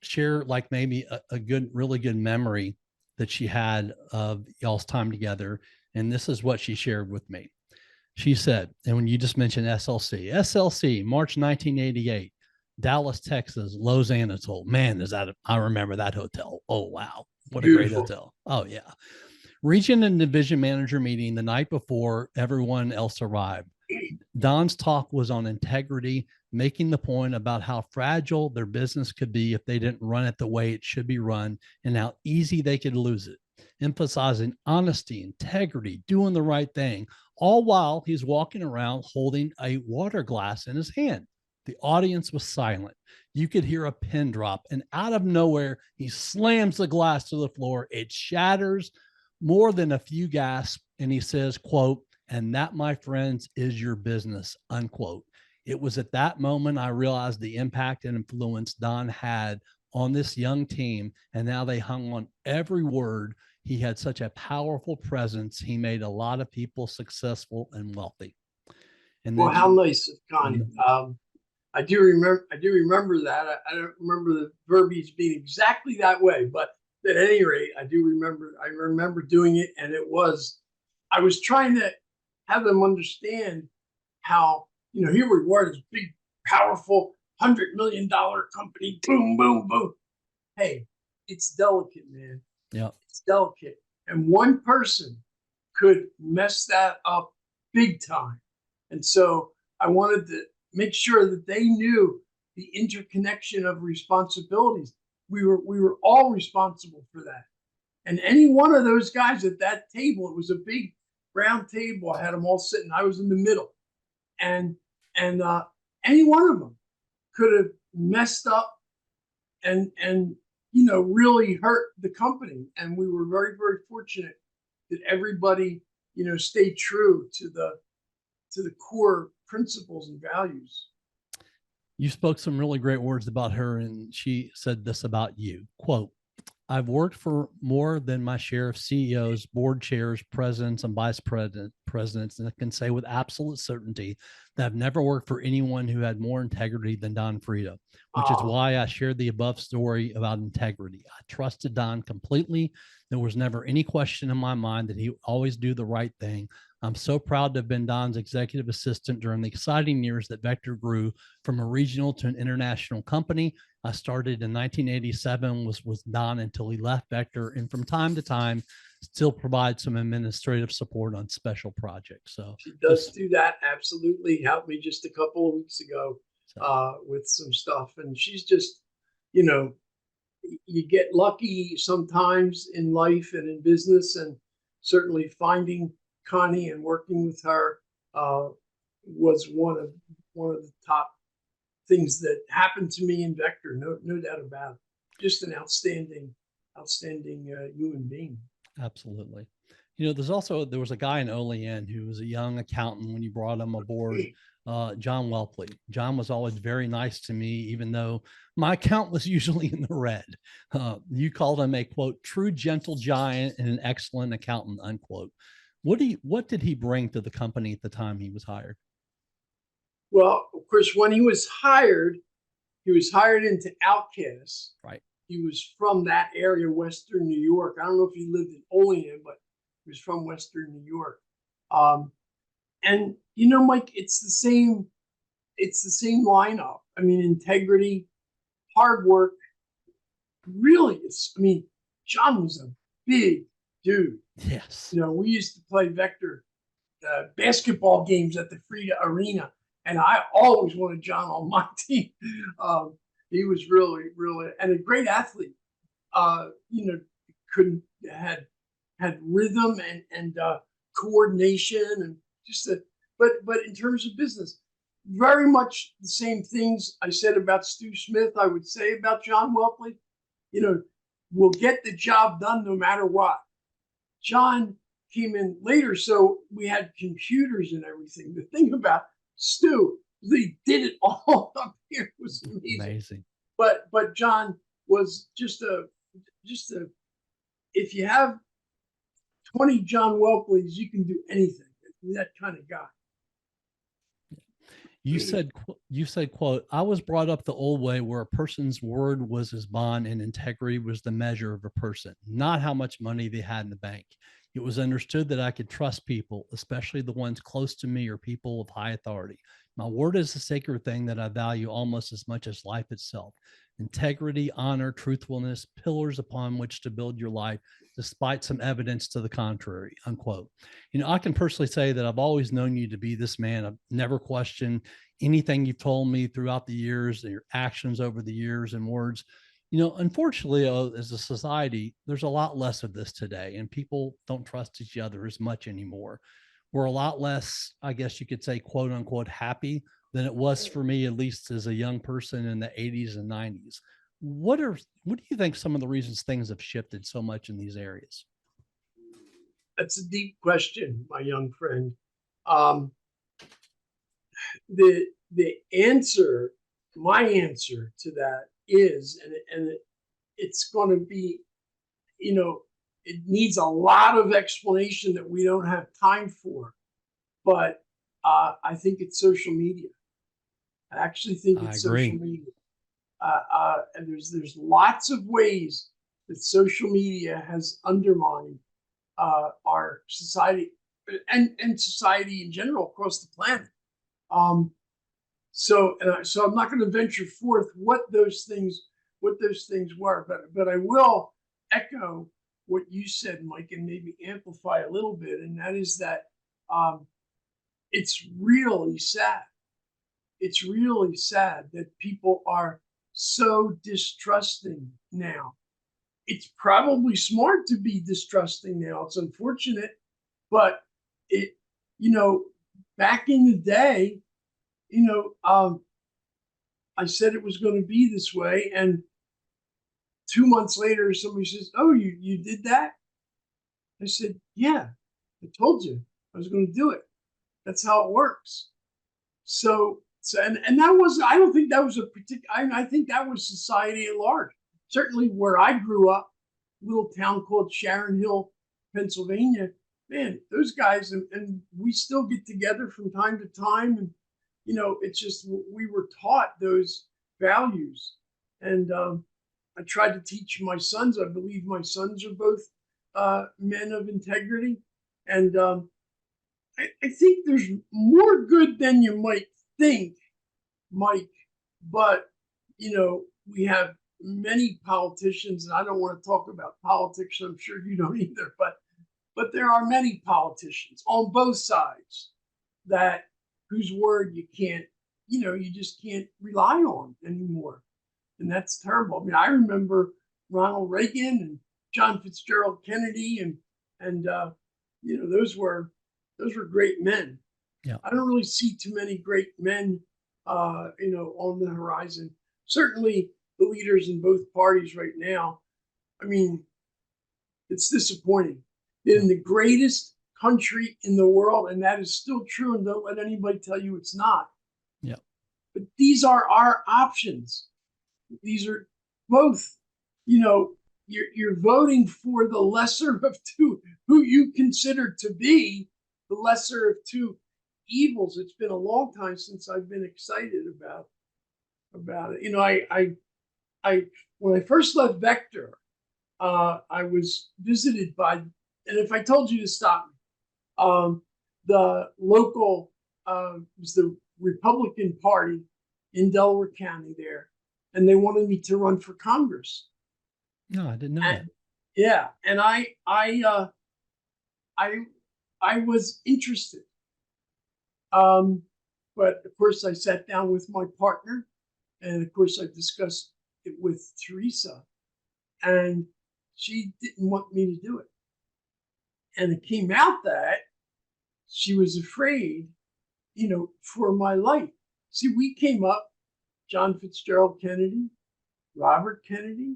share like maybe a really good memory that she had of y'all's time together. And this is what she shared with me. She said, and when you just mentioned SLC, March 1988, Dallas, Texas, Los Anatole. Man, I remember that hotel. Oh, wow. What Beautiful. A great hotel. Oh, yeah. Region and division manager meeting the night before everyone else arrived. Don's talk was on integrity, making the point about how fragile their business could be if they didn't run it the way it should be run and how easy they could lose it, emphasizing honesty, integrity, doing the right thing, all while he's walking around holding a water glass in his hand. The audience was silent. You could hear a pin drop, and out of nowhere, he slams the glass to the floor. It shatters, more than a few gasps, and he says, quote, and that, my friends, is your business, unquote. It was at that moment I realized the impact and influence Don had on this young team, and now they hung on every word. He had such a powerful presence. He made a lot of people successful and wealthy. And well, how nice of Connie. I do remember that. I don't remember the verbiage being exactly that way, but at any rate, I remember doing it, and I was trying to have them understand how, here we were, this big, powerful $100 million company, boom, boom, boom. Hey, it's delicate, man. Yeah. It's delicate. And one person could mess that up big time. And so I wanted to make sure that they knew the interconnection of responsibilities. We were all responsible for that. And any one of those guys at that table, it was a big round table. I had them all sitting. I was in the middle. And any one of them could have messed up and really hurt the company. And we were very, very fortunate that everybody, stayed true to the core principles and values. You spoke some really great words about her, and she said this about you, quote, I've worked for more than my share of CEOs, board chairs, presidents, and vice presidents, and I can say with absolute certainty that I've never worked for anyone who had more integrity than Don Freda, which is why I shared the above story about integrity. I trusted Don completely, There was never any question in my mind that he would always do the right thing. I'm so proud to have been Don's executive assistant during the exciting years that Vector grew from a regional to an international company. I started in 1987, was with Don until he left Vector, and from time to time, still provide some administrative support on special projects. So she does do that. Absolutely. Helped me just a couple of weeks ago with some stuff. And she's just, you know, you get lucky sometimes in life and in business, and certainly finding Connie and working with her was one of the top things that happened to me in Vector. No doubt about it. Just an outstanding human being. Absolutely. You know, there was a guy in Olean who was a young accountant when you brought him aboard, John Welpley. John was always very nice to me, even though my account was usually in the red. You called him a, quote, true gentle giant and an excellent accountant, unquote. What did he bring to the company at the time he was hired? Well, of course, when he was hired into Outcast. Right. He was from that area, Western New York. I don't know if he lived in Olean, but he was from Western New York. And you know, Mike, it's the same lineup. I mean, integrity, hard work. Really, John was a big dude. Yes. You know, we used to play Vector basketball games at the Freda Arena, and I always wanted John on my team. He was really, and a great athlete. You know, had rhythm and coordination, and but in terms of business, very much the same things I said about Stu Smith, I would say about John Welpley. You know, we'll get the job done no matter what. John came in later, so we had computers and everything. The thing about Stu, they did it all up here. It was amazing. But John was just a if you have 20 John Welpleys, you can do anything. That kind of guy. You said, quote, I was brought up the old way where a person's word was his bond and integrity was the measure of a person, not how much money they had in the bank. It was understood that I could trust people, especially the ones close to me or people of high authority. My word is a sacred thing that I value almost as much as life itself. Integrity, honor, truthfulness, pillars upon which to build your life, despite some evidence to the contrary, unquote. You know, I can personally say that I've always known you to be this man. I've never questioned anything you've told me throughout the years, your actions over the years and words. You know, unfortunately, as a society, there's a lot less of this today, and people don't trust each other as much anymore. We're a lot less, I guess you could say, quote unquote, happy than it was for me, at least as a young person in the 80s and 90s. What do you think some of the reasons things have shifted so much in these areas? That's a deep question, my young friend. The answer, my answer to that is, and it's going to be, you know, it needs a lot of explanation that we don't have time for, but I think it's social media. I actually think it's social media. And there's lots of ways that social media has undermined our society and society in general across the planet. So I'm not going to venture forth what those things were, but I will echo what you said, Mike, and maybe amplify a little bit, and that is that it's really sad. It's really sad that people are so distrusting now. It's probably smart to be distrusting now. It's unfortunate, but it, you know, back in the day, you know, I said it was going to be this way, and 2 months later, somebody says, "Oh, you did that?" I said, "Yeah, I told you I was going to do it. That's how it works." So and that was, I don't think that was a particular, I think that was society at large. Certainly where I grew up, a little town called Sharon Hill, Pennsylvania, man, those guys, and we still get together from time to time. And, you know, it's just, we were taught those values. And I tried to teach my sons, I believe my sons are both men of integrity. And I think there's more good than you might think, Mike. But, we have many politicians, and I don't want to talk about politics. I'm sure you don't either, but there are many politicians on both sides that whose word you can't, you just can't rely on anymore. And that's terrible. I mean, I remember Ronald Reagan and John Fitzgerald Kennedy, and those were great men. Yeah. I don't really see too many great men, on the horizon. Certainly, the leaders in both parties right now. I mean, it's disappointing. They're in the greatest country in the world, and that is still true. And don't let anybody tell you it's not. Yeah. But these are our options. These are both, you're voting for the lesser of two, who you consider to be the lesser of two evils. It's been a long time since I've been excited about it. I when I first left Vector, I was visited by, and if I told you to stop me, the local was the Republican Party in Delaware County there, and they wanted me to run for Congress. No, I didn't know that. Yeah, and I was interested, but of course I sat down with my partner, and of course I discussed it with Teresa, and she didn't want me to do it. And it came out that she was afraid, for my life. See, we came up, John Fitzgerald Kennedy, Robert Kennedy,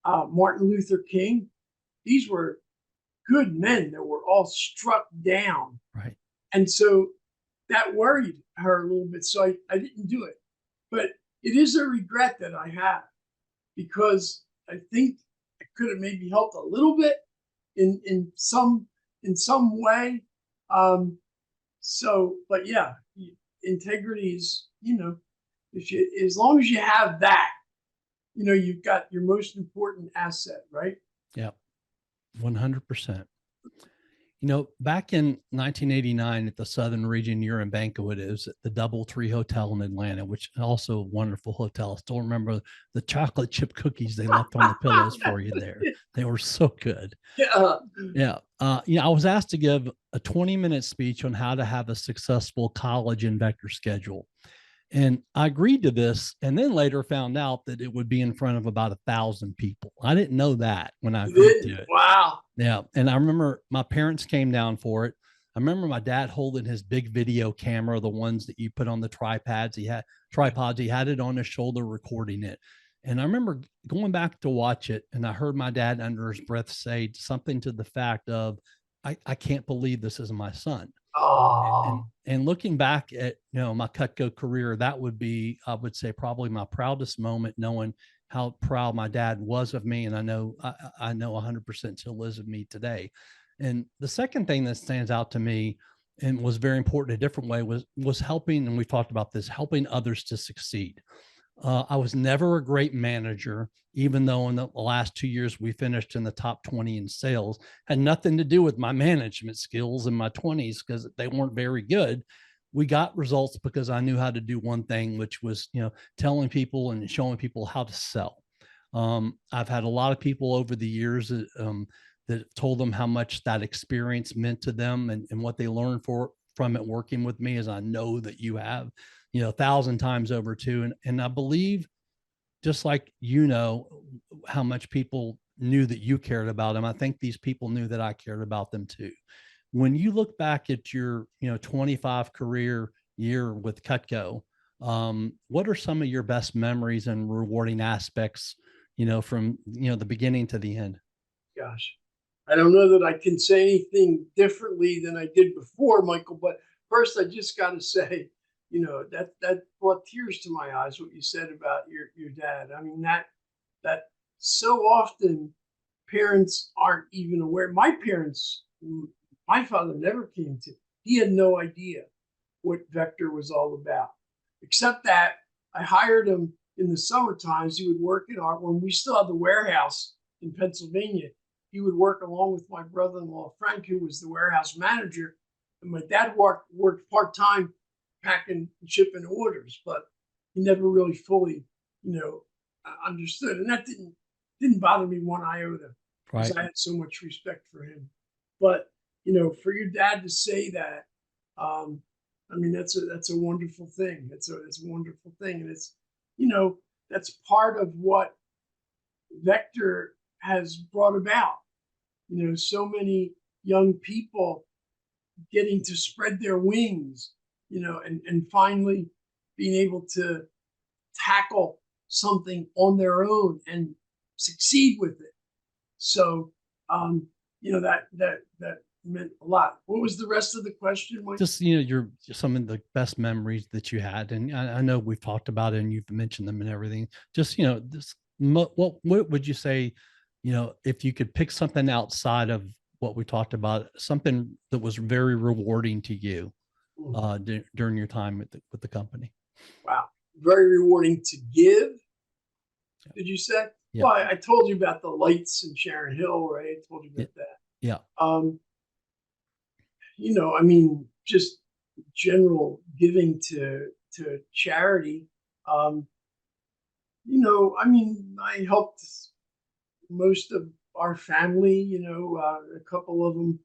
Martin Luther King. These were good men that were all struck down. Right. And so that worried her a little bit. So I didn't do it. But it is a regret that I have, because I think I could have maybe helped a little bit in some way. But yeah, integrity is, as long as you have that, you've got your most important asset, right? Yeah. 100%. Back in 1989 at the Southern Region Year in Banquet, it was at the DoubleTree Hotel in Atlanta, which also a wonderful hotel. I still remember the chocolate chip cookies they left on the pillows for you there. They were so good. Yeah. Yeah. I was asked to give a 20-minute speech on how to have a successful college and Vector schedule. And I agreed to this, and then later found out that it would be in front of about 1,000 people. I didn't know that when I agreed to it. Wow. Yeah. And I remember my parents came down for it. I remember my dad holding his big video camera, the ones that you put on the tripods. He had it on his shoulder recording it. And I remember going back to watch it, and I heard my dad under his breath say something to the fact of, I can't believe this is my son. Oh. And looking back at, my Cutco career, that would be, I would say, probably my proudest moment, knowing how proud my dad was of me. And I know 100% still is of me today. And the second thing that stands out to me and was very important in a different way was helping, and we've talked about this, helping others to succeed. I was never a great manager, even though in the last 2 years we finished in the top 20 in sales. Had nothing to do with my management skills in my 20s, because they weren't very good. We got results because I knew how to do one thing, which was, telling people and showing people how to sell. I've had a lot of people over the years that told them how much that experience meant to them, and what they learned from it working with me, as I know that you have, 1,000 times over too. And I believe, just like, how much people knew that you cared about them, I think these people knew that I cared about them too. When you look back at your, 25 career year with Cutco, what are some of your best memories and rewarding aspects, from, the beginning to the end? Gosh, I don't know that I can say anything differently than I did before, Michael. But first, I just got to say, that brought tears to my eyes, what you said about your dad. I mean, that so often parents aren't even aware. My father never came to. He had no idea what Vector was all about, except that I hired him in the summer times. He would work when we still had the warehouse in Pennsylvania. he would work along with my brother-in-law, Frank, who was the warehouse manager. And my dad worked part-time packing and shipping orders, but he never really fully, understood. And that didn't bother me one iota because Right. I had so much respect for him. But, for your dad to say that, I mean, that's a wonderful thing. It's a wonderful thing. And that's part of what Vector has brought about. So many young people getting to spread their wings, and finally being able to tackle something on their own and succeed with it. So, that meant a lot. What was the rest of the question, Mike? Just, your some of the best memories that you had. And I know we've talked about it and you've mentioned them and everything. Just, what would you say, if you could pick something outside of what we talked about, something that was very rewarding to you during your time with the company? Wow, very rewarding to give. Did you say? Yeah. Well, I told you about the lights in Sharon Hill, right? I told you about that. Yeah. I mean, just general giving to charity. I mean, I helped most of our family. A couple of them,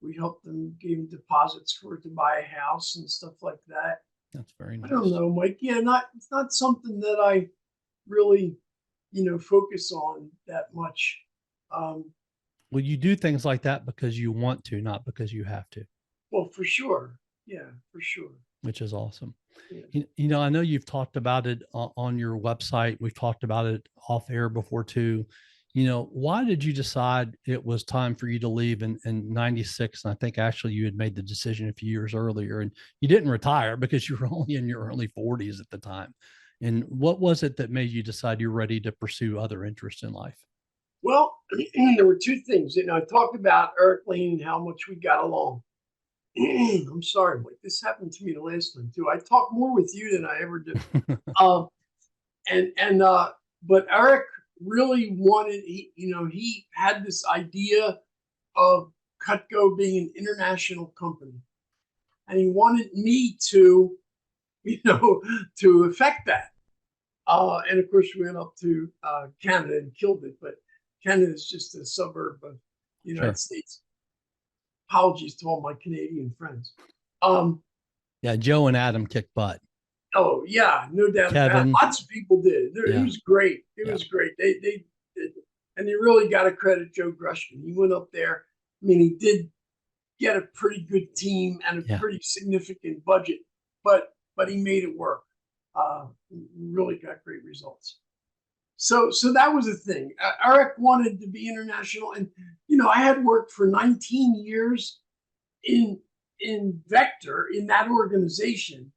we helped them, gave them deposits to buy a house and stuff like that. That's very I nice. don't know, Mike. Yeah, it's not something that I really, focus on that much. Well, you do things like that because you want to, not because you have to, Well, for sure. Yeah, for sure. which is awesome. Yeah. I know you've talked about it on your website. We've talked about it off air before too. Why did you decide it was time for you to leave in 96? And I think actually you had made the decision a few years earlier and you didn't retire because you were only in your early 40s at the time. And what was it that made you decide you're ready to pursue other interests in life? Well, there were two things. I talked about Eric Lane and how much we got along. I'm sorry, Mike. This happened to me the last time too. I talk more with you than I ever do. Um, but Eric really wanted. He had this idea of Cutco being an international company, and he wanted me to, to affect that. And of course, we went up to Canada and killed it. But Canada is just a suburb of the United States. Apologies to all my Canadian friends. Yeah, Joe and Adam kicked butt. Oh yeah, no doubt about it. Lots of people did. It was great. It was great. They and they really got to credit Joe Grushkin. He went up there. I mean, he did get a pretty good team and a pretty significant budget, but he made it work. Really got great results. So that was a thing. Eric wanted to be international, and I had worked for 19 years in Vector in that organization,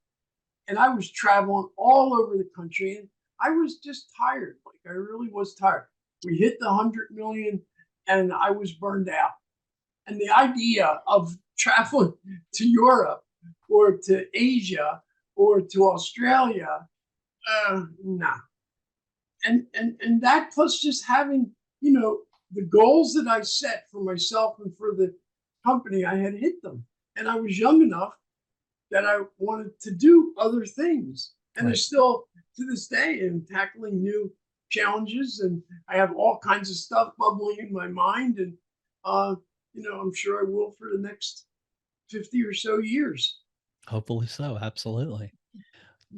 and I was traveling all over the country, and I was just tired. Like I really was tired. We hit the 100 million, and I was burned out. And the idea of traveling to Europe or to Asia or to Australia, nah. And that plus just having, the goals that I set for myself and for the company, I had hit them. And I was young enough that I wanted to do other things. And I still, to this day, am tackling new challenges. And I have all kinds of stuff bubbling in my mind. And, I'm sure I will for the next 50 or so years. Hopefully so. Absolutely.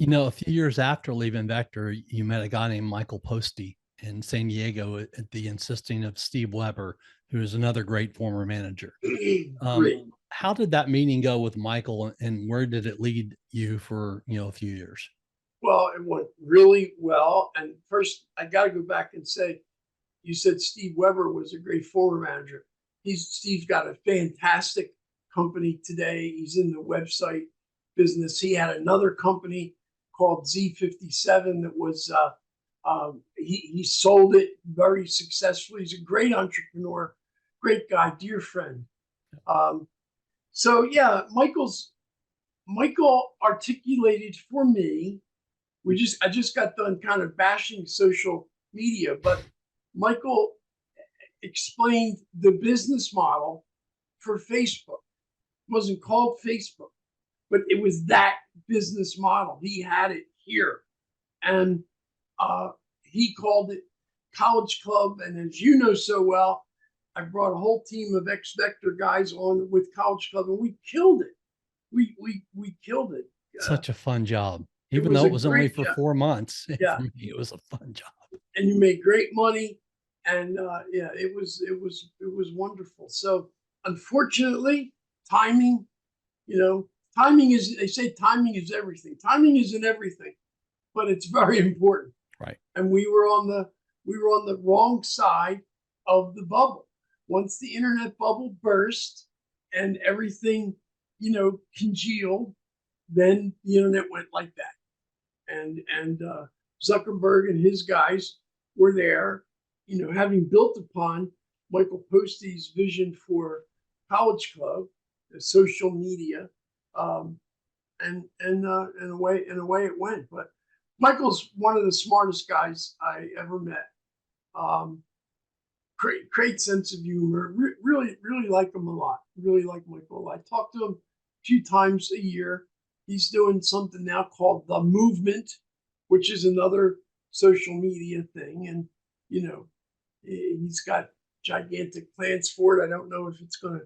A few years after leaving Vector, you met a guy named Michael Posty in San Diego at the insisting of Steve Weber, who is another great former manager. How did that meeting go with Michael, and where did it lead you for a few years? Well, it went really well. And first, I got to go back and say, you said Steve Weber was a great former manager. Steve's got a fantastic company today. He's in the website business. He had another company called Z57 that was he sold it very successfully. He's a great entrepreneur, great guy, dear friend. So yeah, Michael articulated for me. I just got done kind of bashing social media, but Michael explained the business model for Facebook. It wasn't called Facebook, but it was that business model. He had it here. And he called it College Club. And as you know so well, I brought a whole team of X-Vector guys on with College Club, and we killed it. We killed it. Such a fun job. Even was though a it was only great for job. 4 months. Yeah. For me, it was a fun job. And you made great money. And yeah, it was wonderful. So unfortunately, timing, timing is, they say timing is everything. Timing isn't everything, but it's very important. Right. And we were on the wrong side of the bubble. Once the internet bubble burst and everything, congealed, then the internet went like that. And Zuckerberg and his guys were there, having built upon Michael Postey's vision for College Club, social media, and away it went. But Michael's one of the smartest guys I ever met. Great sense of humor. Really like him a lot. Really like Michael. I talk to him a few times a year. He's doing something now called The Movement, which is another social media thing. And, he's got gigantic plans for it. I don't know if it's going to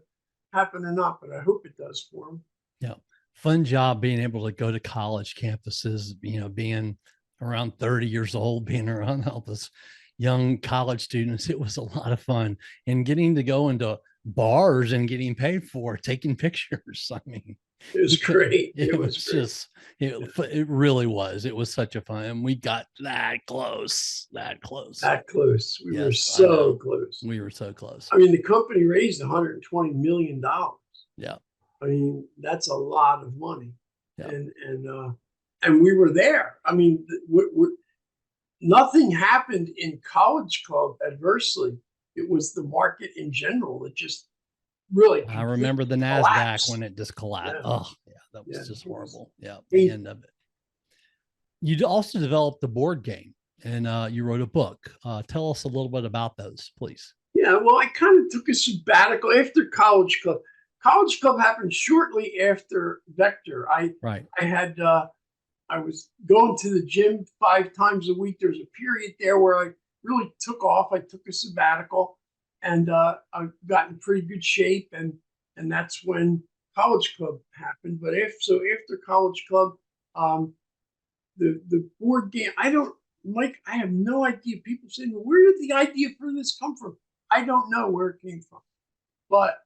happen or not, but I hope it does for him. Yeah. Fun job being able to go to college campuses, being around 30 years old, being around all this young college students. It was a lot of fun, and getting to go into bars and getting paid for taking pictures. I mean, it was great. It was great. Just, it really was. It was such a fun, and we got that close. We were so close. We were so close. I mean, the company raised $120 million. Yeah. I mean, that's a lot of money. Yeah. And we were there. I mean, nothing happened in College Club adversely. It was the market in general that just really. I remember the NASDAQ when it just collapsed. Yeah. Oh, yeah, that was just horrible. Yeah, the end of it. You also developed the board game, and you wrote a book. Tell us a little bit about those, please. Yeah, well, I kind of took a sabbatical after College Club. College Club happened shortly after Vector. I was going to the gym 5 times a week. There's a period there where I really took off. I took a sabbatical, and I got in pretty good shape, and that's when College Club happened. But after College Club, the board game, I have no idea. People say, well, where did the idea for this come from? I don't know where it came from, but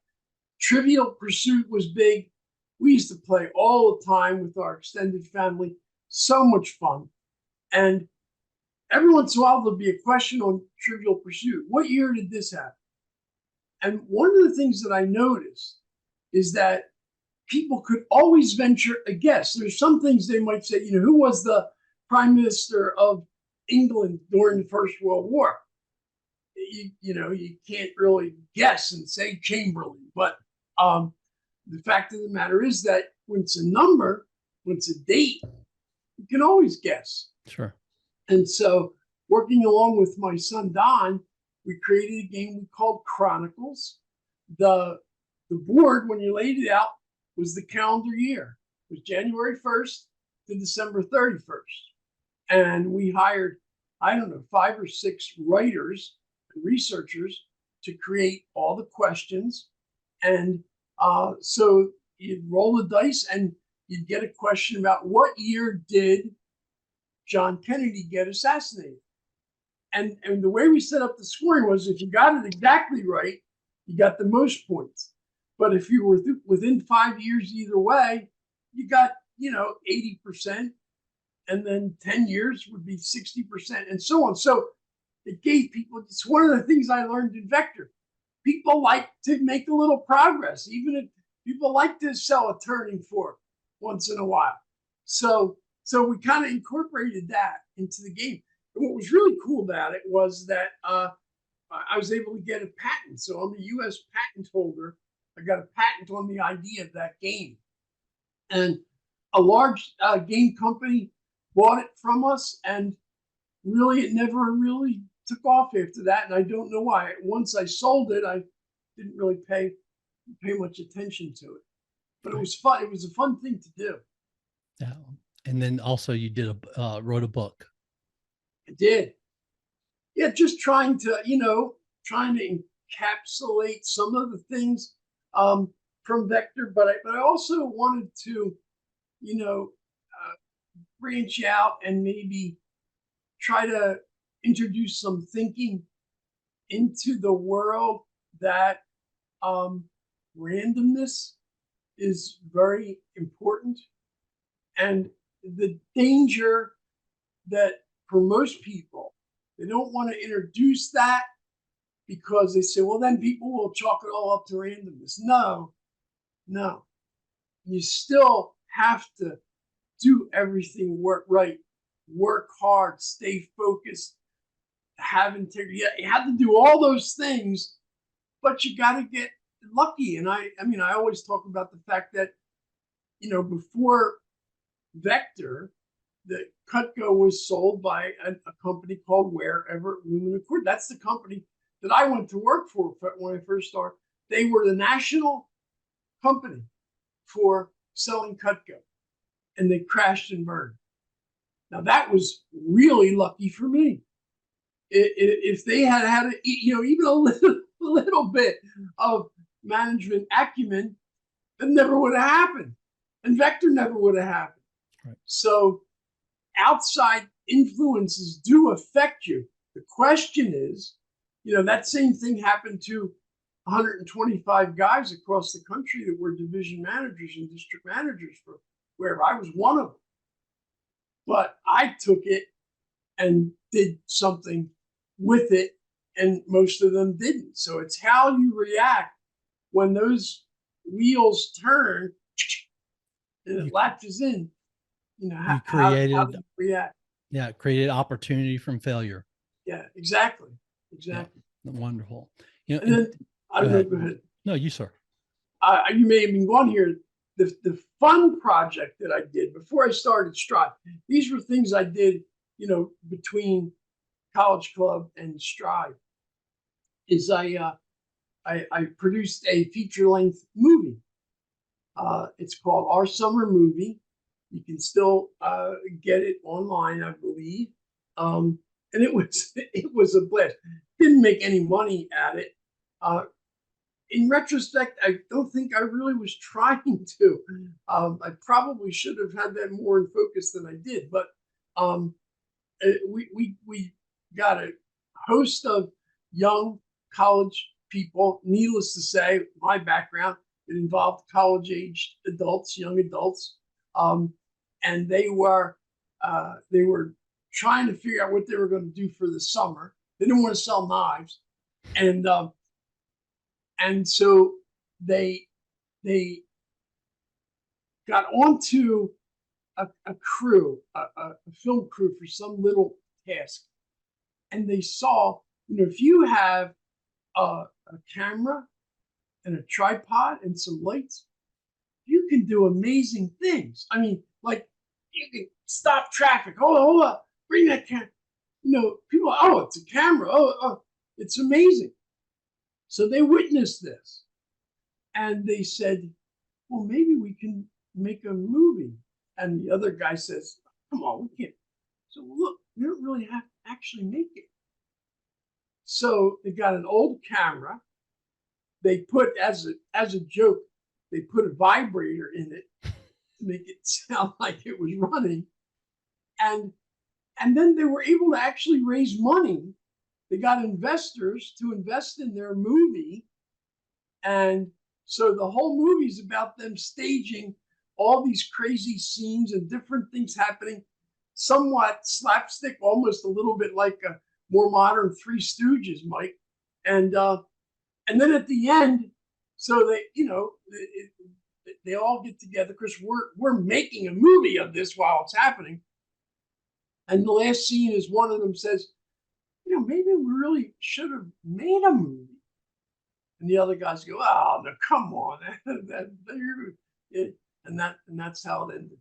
Trivial Pursuit was big. We used to play all the time with our extended family. So much fun. And every once in a while, there'll be a question on Trivial Pursuit. What year did this happen? And one of the things that I noticed is that people could always venture a guess. There's some things they might say, who was the Prime Minister of England during the First World War? You can't really guess and say Chamberlain. But the fact of the matter is that when it's a number, when it's a date, you can always guess. Sure. And so, working along with my son Don, we created a game we called Chronicles. The board, when you laid it out, was the calendar year. It was January 1st to December 31st. And we hired, 5 or 6 writers and researchers to create all the questions. And so you'd roll the dice and you'd get a question about what year did John Kennedy get assassinated. And the way we set up the scoring was if you got it exactly right, you got the most points. But if you were within 5 years either way, you got, 80%. And then 10 years would be 60% and so on. So it gave people, it's one of the things I learned in Vector. People like to make a little progress, even if people like to sell a turning fork once in a while. So we kind of incorporated that into the game. And what was really cool about it was that I was able to get a patent. So I'm a U.S. patent holder. I got a patent on the idea of that game. And a large game company bought it from us, and really it never really took off after that, and I don't know why. Once I sold it, I didn't really pay much attention to it, but it was fun. It was a fun thing to do. Yeah. And then also you did wrote a book. I did. Yeah, just trying to, trying to encapsulate some of the things from Vector, but I also wanted to, branch out and maybe try to introduce some thinking into the world that randomness is very important, and the danger that for most people, they don't want to introduce that because they say, well, then people will chalk it all up to randomness. No, no. You still have to do everything right, work hard, stay focused, have integrity. You have to do all those things, but you got to get lucky. And I always talk about the fact that, before Vector, the Cutco was sold by a company called Wherever Aluminum Cord. That's the company that I went to work for when I first started. They were the national company for selling Cutco, and they crashed and burned. Now that was really lucky for me. If they had even a little bit of management acumen, it never would have happened, and Vector never would have happened. Right. So outside influences do affect you. The question is, that same thing happened to 125 guys across the country that were division managers and district managers for where I was one of them. But I took it and did something with it, and most of them didn't. So it's how you react when those wheels turn and it latches in. How do you react? Yeah, created opportunity from failure. Yeah, exactly. Yeah, wonderful. And then, I don't know, go ahead. No, you, sir. You may have been going here. The fun project that I did before I started Stride, these were things I did, between College Club and Stride, is I produced a feature-length movie. It's called Our Summer Movie. You can still get it online, I believe. And it was a blast. Didn't make any money at it. In retrospect, I don't think I really was trying to. I probably should have had that more in focus than I did. But we got a host of young college people. Needless to say, my background, it involved college-aged adults, young adults, and they were trying to figure out what they were going to do for the summer. They didn't want to sell knives, and so they got onto a crew, a film crew for some little task, and they saw, if you have a camera and a tripod and some lights, you can do amazing things. I mean, like, you can stop traffic. Hold up, bring that camera. People, oh, it's a camera. Oh, it's amazing. So they witnessed this, and they said, well, maybe we can make a movie. And the other guy says, come on, we can't. So look, we don't really have to actually make it. So they got an old camera. They put, as a joke, they put a vibrator in it to make it sound like it was running. And then they were able to actually raise money. They got investors to invest in their movie. And so the whole movie is about them staging all these crazy scenes and different things happening, somewhat slapstick, almost a little bit like a more modern Three Stooges, Mike. And then at the end, so they all get together because we're making a movie of this while it's happening. And the last scene is one of them says, maybe we really should have made a movie. And the other guys go, oh, no, come on. And that's how it ended.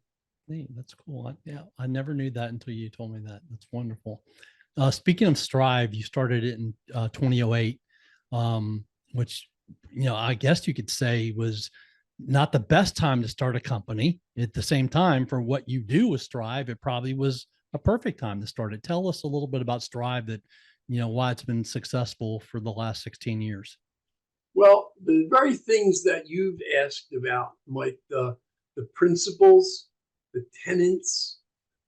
Hey, that's cool. I never knew that until you told me that. That's wonderful. Speaking of Strive, you started it in 2008, which, I guess you could say was not the best time to start a company. At the same time, for what you do with Strive, it probably was a perfect time to start it. Tell us a little bit about Strive, that, why it's been successful for the last 16 years. Well, the very things that you've asked about, Mike, the principles, the tenets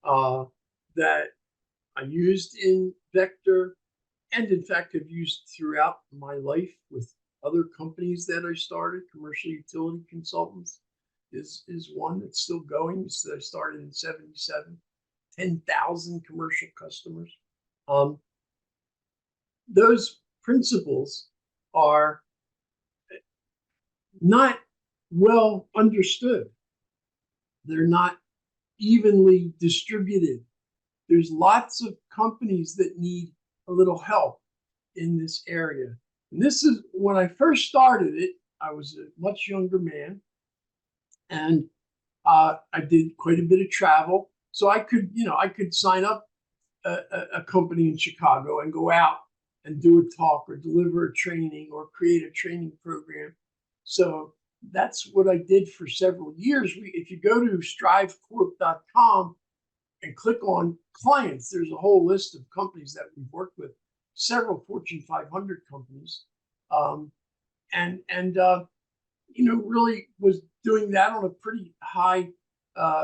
that I used in Vector, and in fact have used throughout my life with other companies that I started, commercial utility consultants is one that's still going. So I started in 77, 10,000 commercial customers. Those principles are not well understood. They're not evenly distributed. There's lots of companies that need a little help in this area. And this is when I first started it, I was a much younger man, and I did quite a bit of travel. So I could sign up a company in Chicago and go out and do a talk or deliver a training or create a training program. So that's what I did for several years. If you go to strivecorp.com and click on clients, there's a whole list of companies that we've worked with, several Fortune 500 companies, really was doing that on a pretty high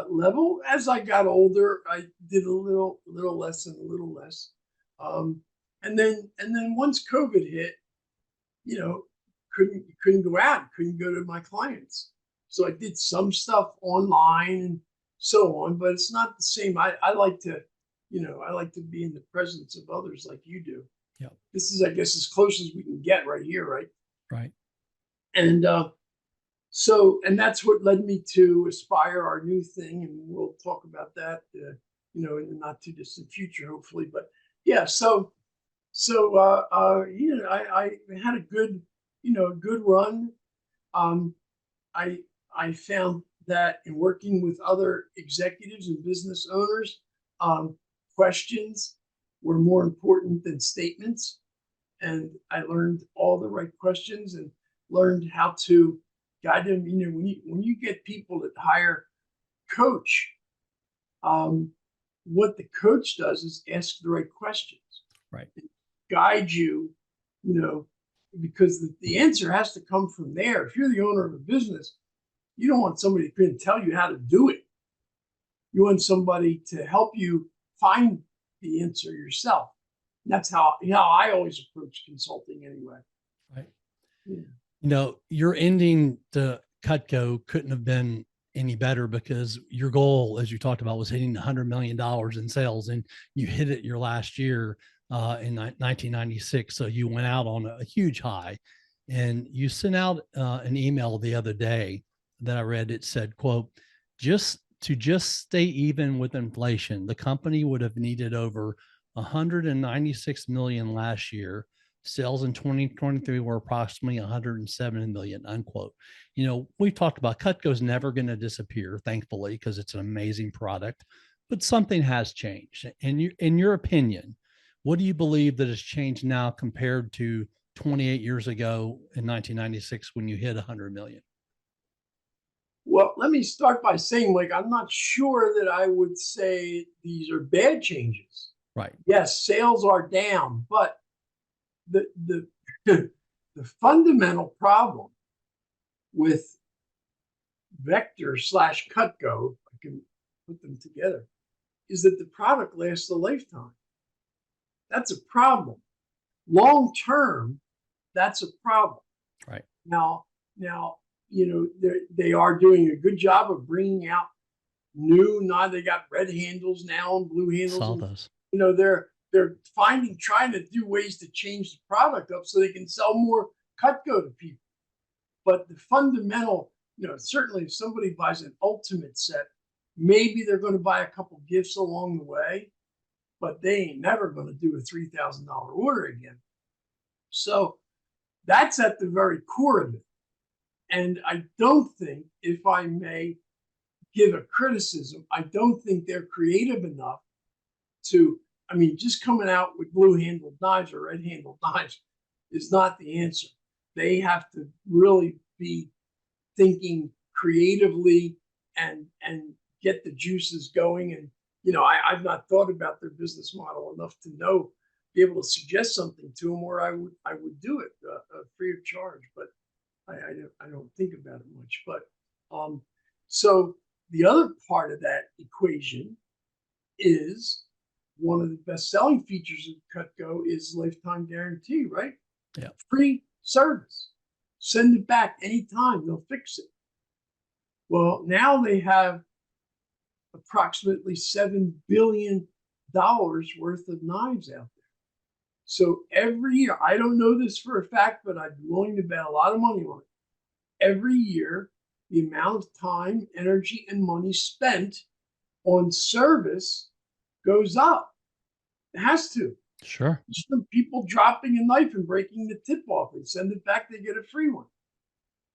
level. As I got older, I did a little less and a little less, and then once COVID hit, couldn't go out, couldn't go to my clients, so I did some stuff online and so on, but it's not the same. I like to, I like to be in the presence of others like you do. Yeah. This is, I guess, as close as we can get right here, right? Right. And and that's what led me to Aspire, our new thing, and we'll talk about that, in the not too distant future, hopefully. But yeah, I had a good run. I found that in working with other executives and business owners, questions were more important than statements. And I learned all the right questions and learned how to guide them. When you get people that hire coach, what the coach does is ask the right questions, right? Guide you, because the answer has to come from there. If you're the owner of a business, you don't want somebody to tell you how to do it. You want somebody to help you find the answer yourself. That's how I always approach consulting anyway. Right. Yeah. Your ending to Cutco couldn't have been any better, because your goal, as you talked about, was hitting $100 million in sales, and you hit it your last year in 1996. So you went out on a huge high, and you sent out an email the other day that I read. It said, quote, just stay even with inflation, the company would have needed over 196 million last year. Sales in 2023 were approximately 107 million, unquote. We've talked about Cutco's never going to disappear, thankfully, because it's an amazing product, but something has changed. And in your opinion, what do you believe that has changed now compared to 28 years ago in 1996 when you hit 100 million? Well, let me start by saying, like, I'm not sure that I would say these are bad changes. Right. Yes, sales are down, but the the fundamental problem with Vector / Cutco, I can put them together, is that the product lasts a lifetime. That's a problem. Long term, that's a problem. Right. Now, they are doing a good job of bringing out new. Now they got red handles now and blue handles. Saw those. They're trying to do ways to change the product up so they can sell more Cutco to people. But the fundamental, certainly if somebody buys an ultimate set, maybe they're going to buy a couple gifts along the way, but they ain't never going to do a $3,000 order again. So that's at the very core of it. And I don't think, if I may give a criticism, I don't think they're creative enough to I mean, just coming out with blue handled knives or red handled knives is not the answer. They have to really be thinking creatively and get the juices going. And I've not thought about their business model enough to know, be able to suggest something to them where I would do it free of charge. But I don't think about it much. But so the other part of that equation is one of the best selling features of Cutco is lifetime guarantee, right? Yeah. Free service. Send it back anytime, they'll fix it. Well, now they have approximately $7 billion worth of knives out there. So every year, I don't know this for a fact, but I'd be willing to bet a lot of money on it. Every year, the amount of time, energy, and money spent on service goes up. It has to. Sure. Some people dropping a knife and breaking the tip off and send it back, they get a free one.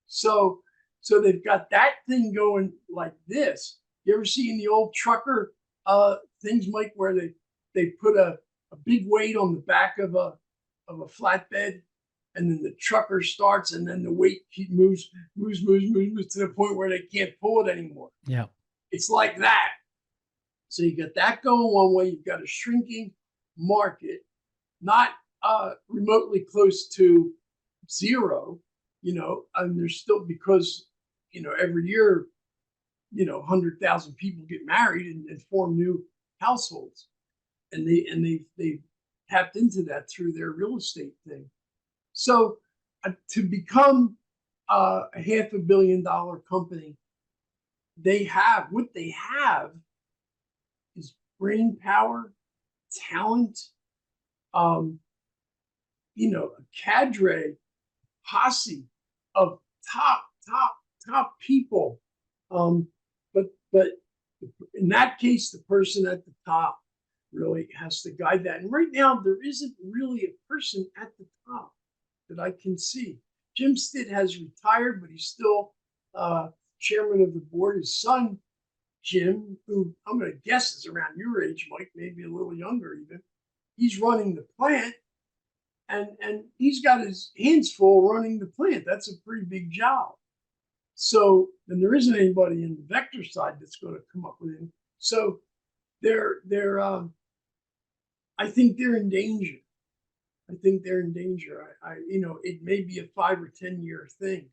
So they've got that thing going like this. You ever seen the old trucker things, Mike, where they put a big weight on the back of a flatbed, and then the trucker starts, and then the weight moves to the point where they can't pull it anymore. Yeah. It's like that. So you got that going one way. You've got a shrinking market, not remotely close to zero, and there's still, because, every year, 100,000 people get married and form new households. And they've tapped into that through their real estate thing. So to become a $500 million company, what they have is brain power, talent, a cadre, posse of top people. But in that case, the person at the top really has to guide that. And right now, there isn't really a person at the top that I can see. Jim Stitt has retired, but he's still chairman of the board. His son, Jim, who I'm going to guess is around your age, Mike, maybe a little younger even, he's running the plant, and he's got his hands full running the plant. That's a pretty big job. So then there isn't anybody in the Vector side that's going to come up with it. So they're I think they're in danger. It may be a 5 or 10 year thing,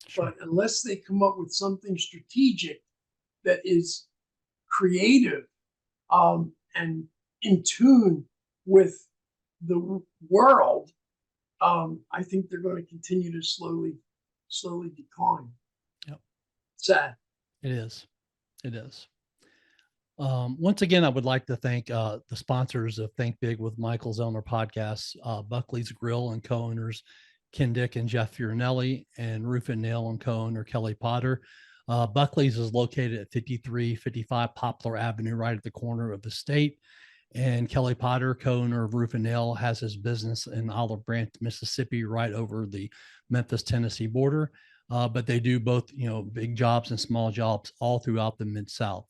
Sure. but unless they come up with something strategic that is creative and in tune with the world, I think they're going to continue to slowly decline. Yep. Sad. It is. Once again, I would like to thank the sponsors of Think Big with Michael Zellner podcasts, Buckley's Grill and co-owners Ken Dick and Jeff Fiorinelli, and Roof and Nail and co-owner Kelly Potter. Buckley's is located at 5355 Poplar Avenue, right at the corner of the state. And Kelly Potter, co-owner of Roof and Nail, has his business in Olive Branch, Mississippi, right over the Memphis, Tennessee border. But they do both, big jobs and small jobs all throughout the Mid-South.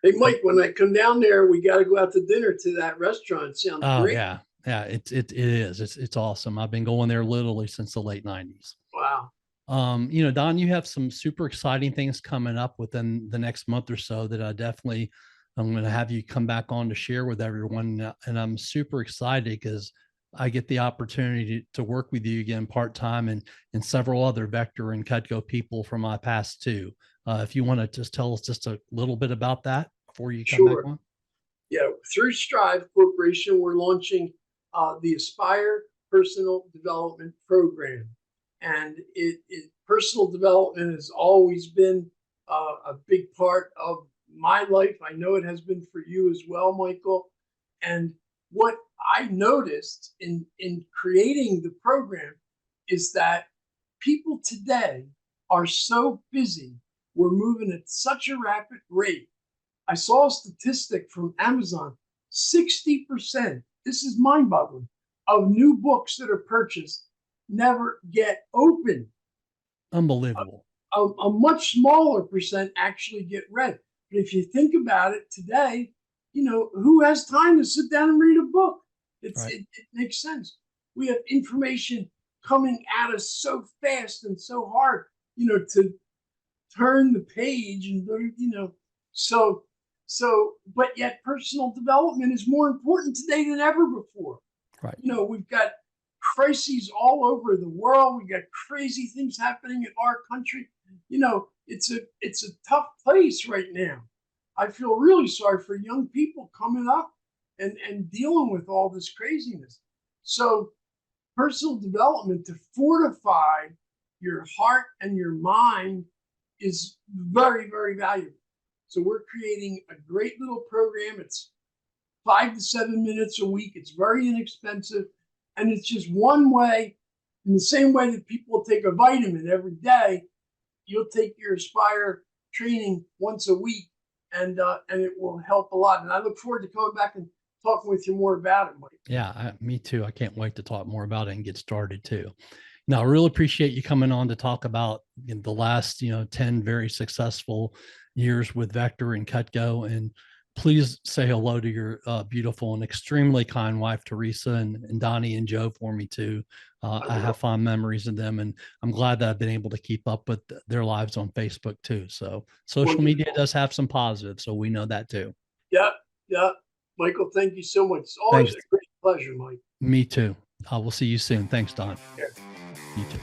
Hey, Mike, when I come down there, we got to go out to dinner to that restaurant. It sounds great. Yeah. It is. It's awesome. I've been going there literally since the late 90s. Wow. Don, you have some super exciting things coming up within the next month or so that I'm going to have you come back on to share with everyone. And I'm super excited because I get the opportunity to work with you again part-time and several other Vector and Cutco people from my past too. If you want to just tell us just a little bit about that before you come back on. Yeah, through Strive Corporation, we're launching the Aspire Personal Development Program. And personal development has always been a big part of my life. I know it has been for you as well, Michael. And what I noticed in creating the program is that people today are so busy. We're moving at such a rapid rate. I saw a statistic from Amazon, 60%, this is mind-boggling, of new books that are purchased never get opened. Unbelievable. A much smaller percent actually get read. But if you think about it today, who has time to sit down and read a book? Right. It makes sense. We have information coming at us so fast and so hard, to turn the page and, but yet personal development is more important today than ever before. Right. We've got crises all over the world. We got crazy things happening in our country. It's a tough place right now. I feel really sorry for young people coming up and dealing with all this craziness. So personal development to fortify your heart and your mind is very, very valuable. So we're creating a great little program. It's 5 to 7 minutes a week. It's very inexpensive. And it's just one way, in the same way that people take a vitamin every day, you'll take your Aspire training once a week, and it will help a lot. And I look forward to coming back and talking with you more about it, Mike. Yeah, me too. I can't wait to talk more about it and get started too. Now, I really appreciate you coming on to talk about the last, 10 very successful years with Vector and Cutco. And please say hello to your beautiful and extremely kind wife, Teresa, and Donnie and Joe for me too. I have fond memories of them, and I'm glad that I've been able to keep up with their lives on Facebook too. So social media does have some positives, so we know that too. Yeah, yeah. Michael, thank you so much. It's always a great pleasure, Mike. Me too. We'll see you soon. Thanks, Don. Yeah. You too.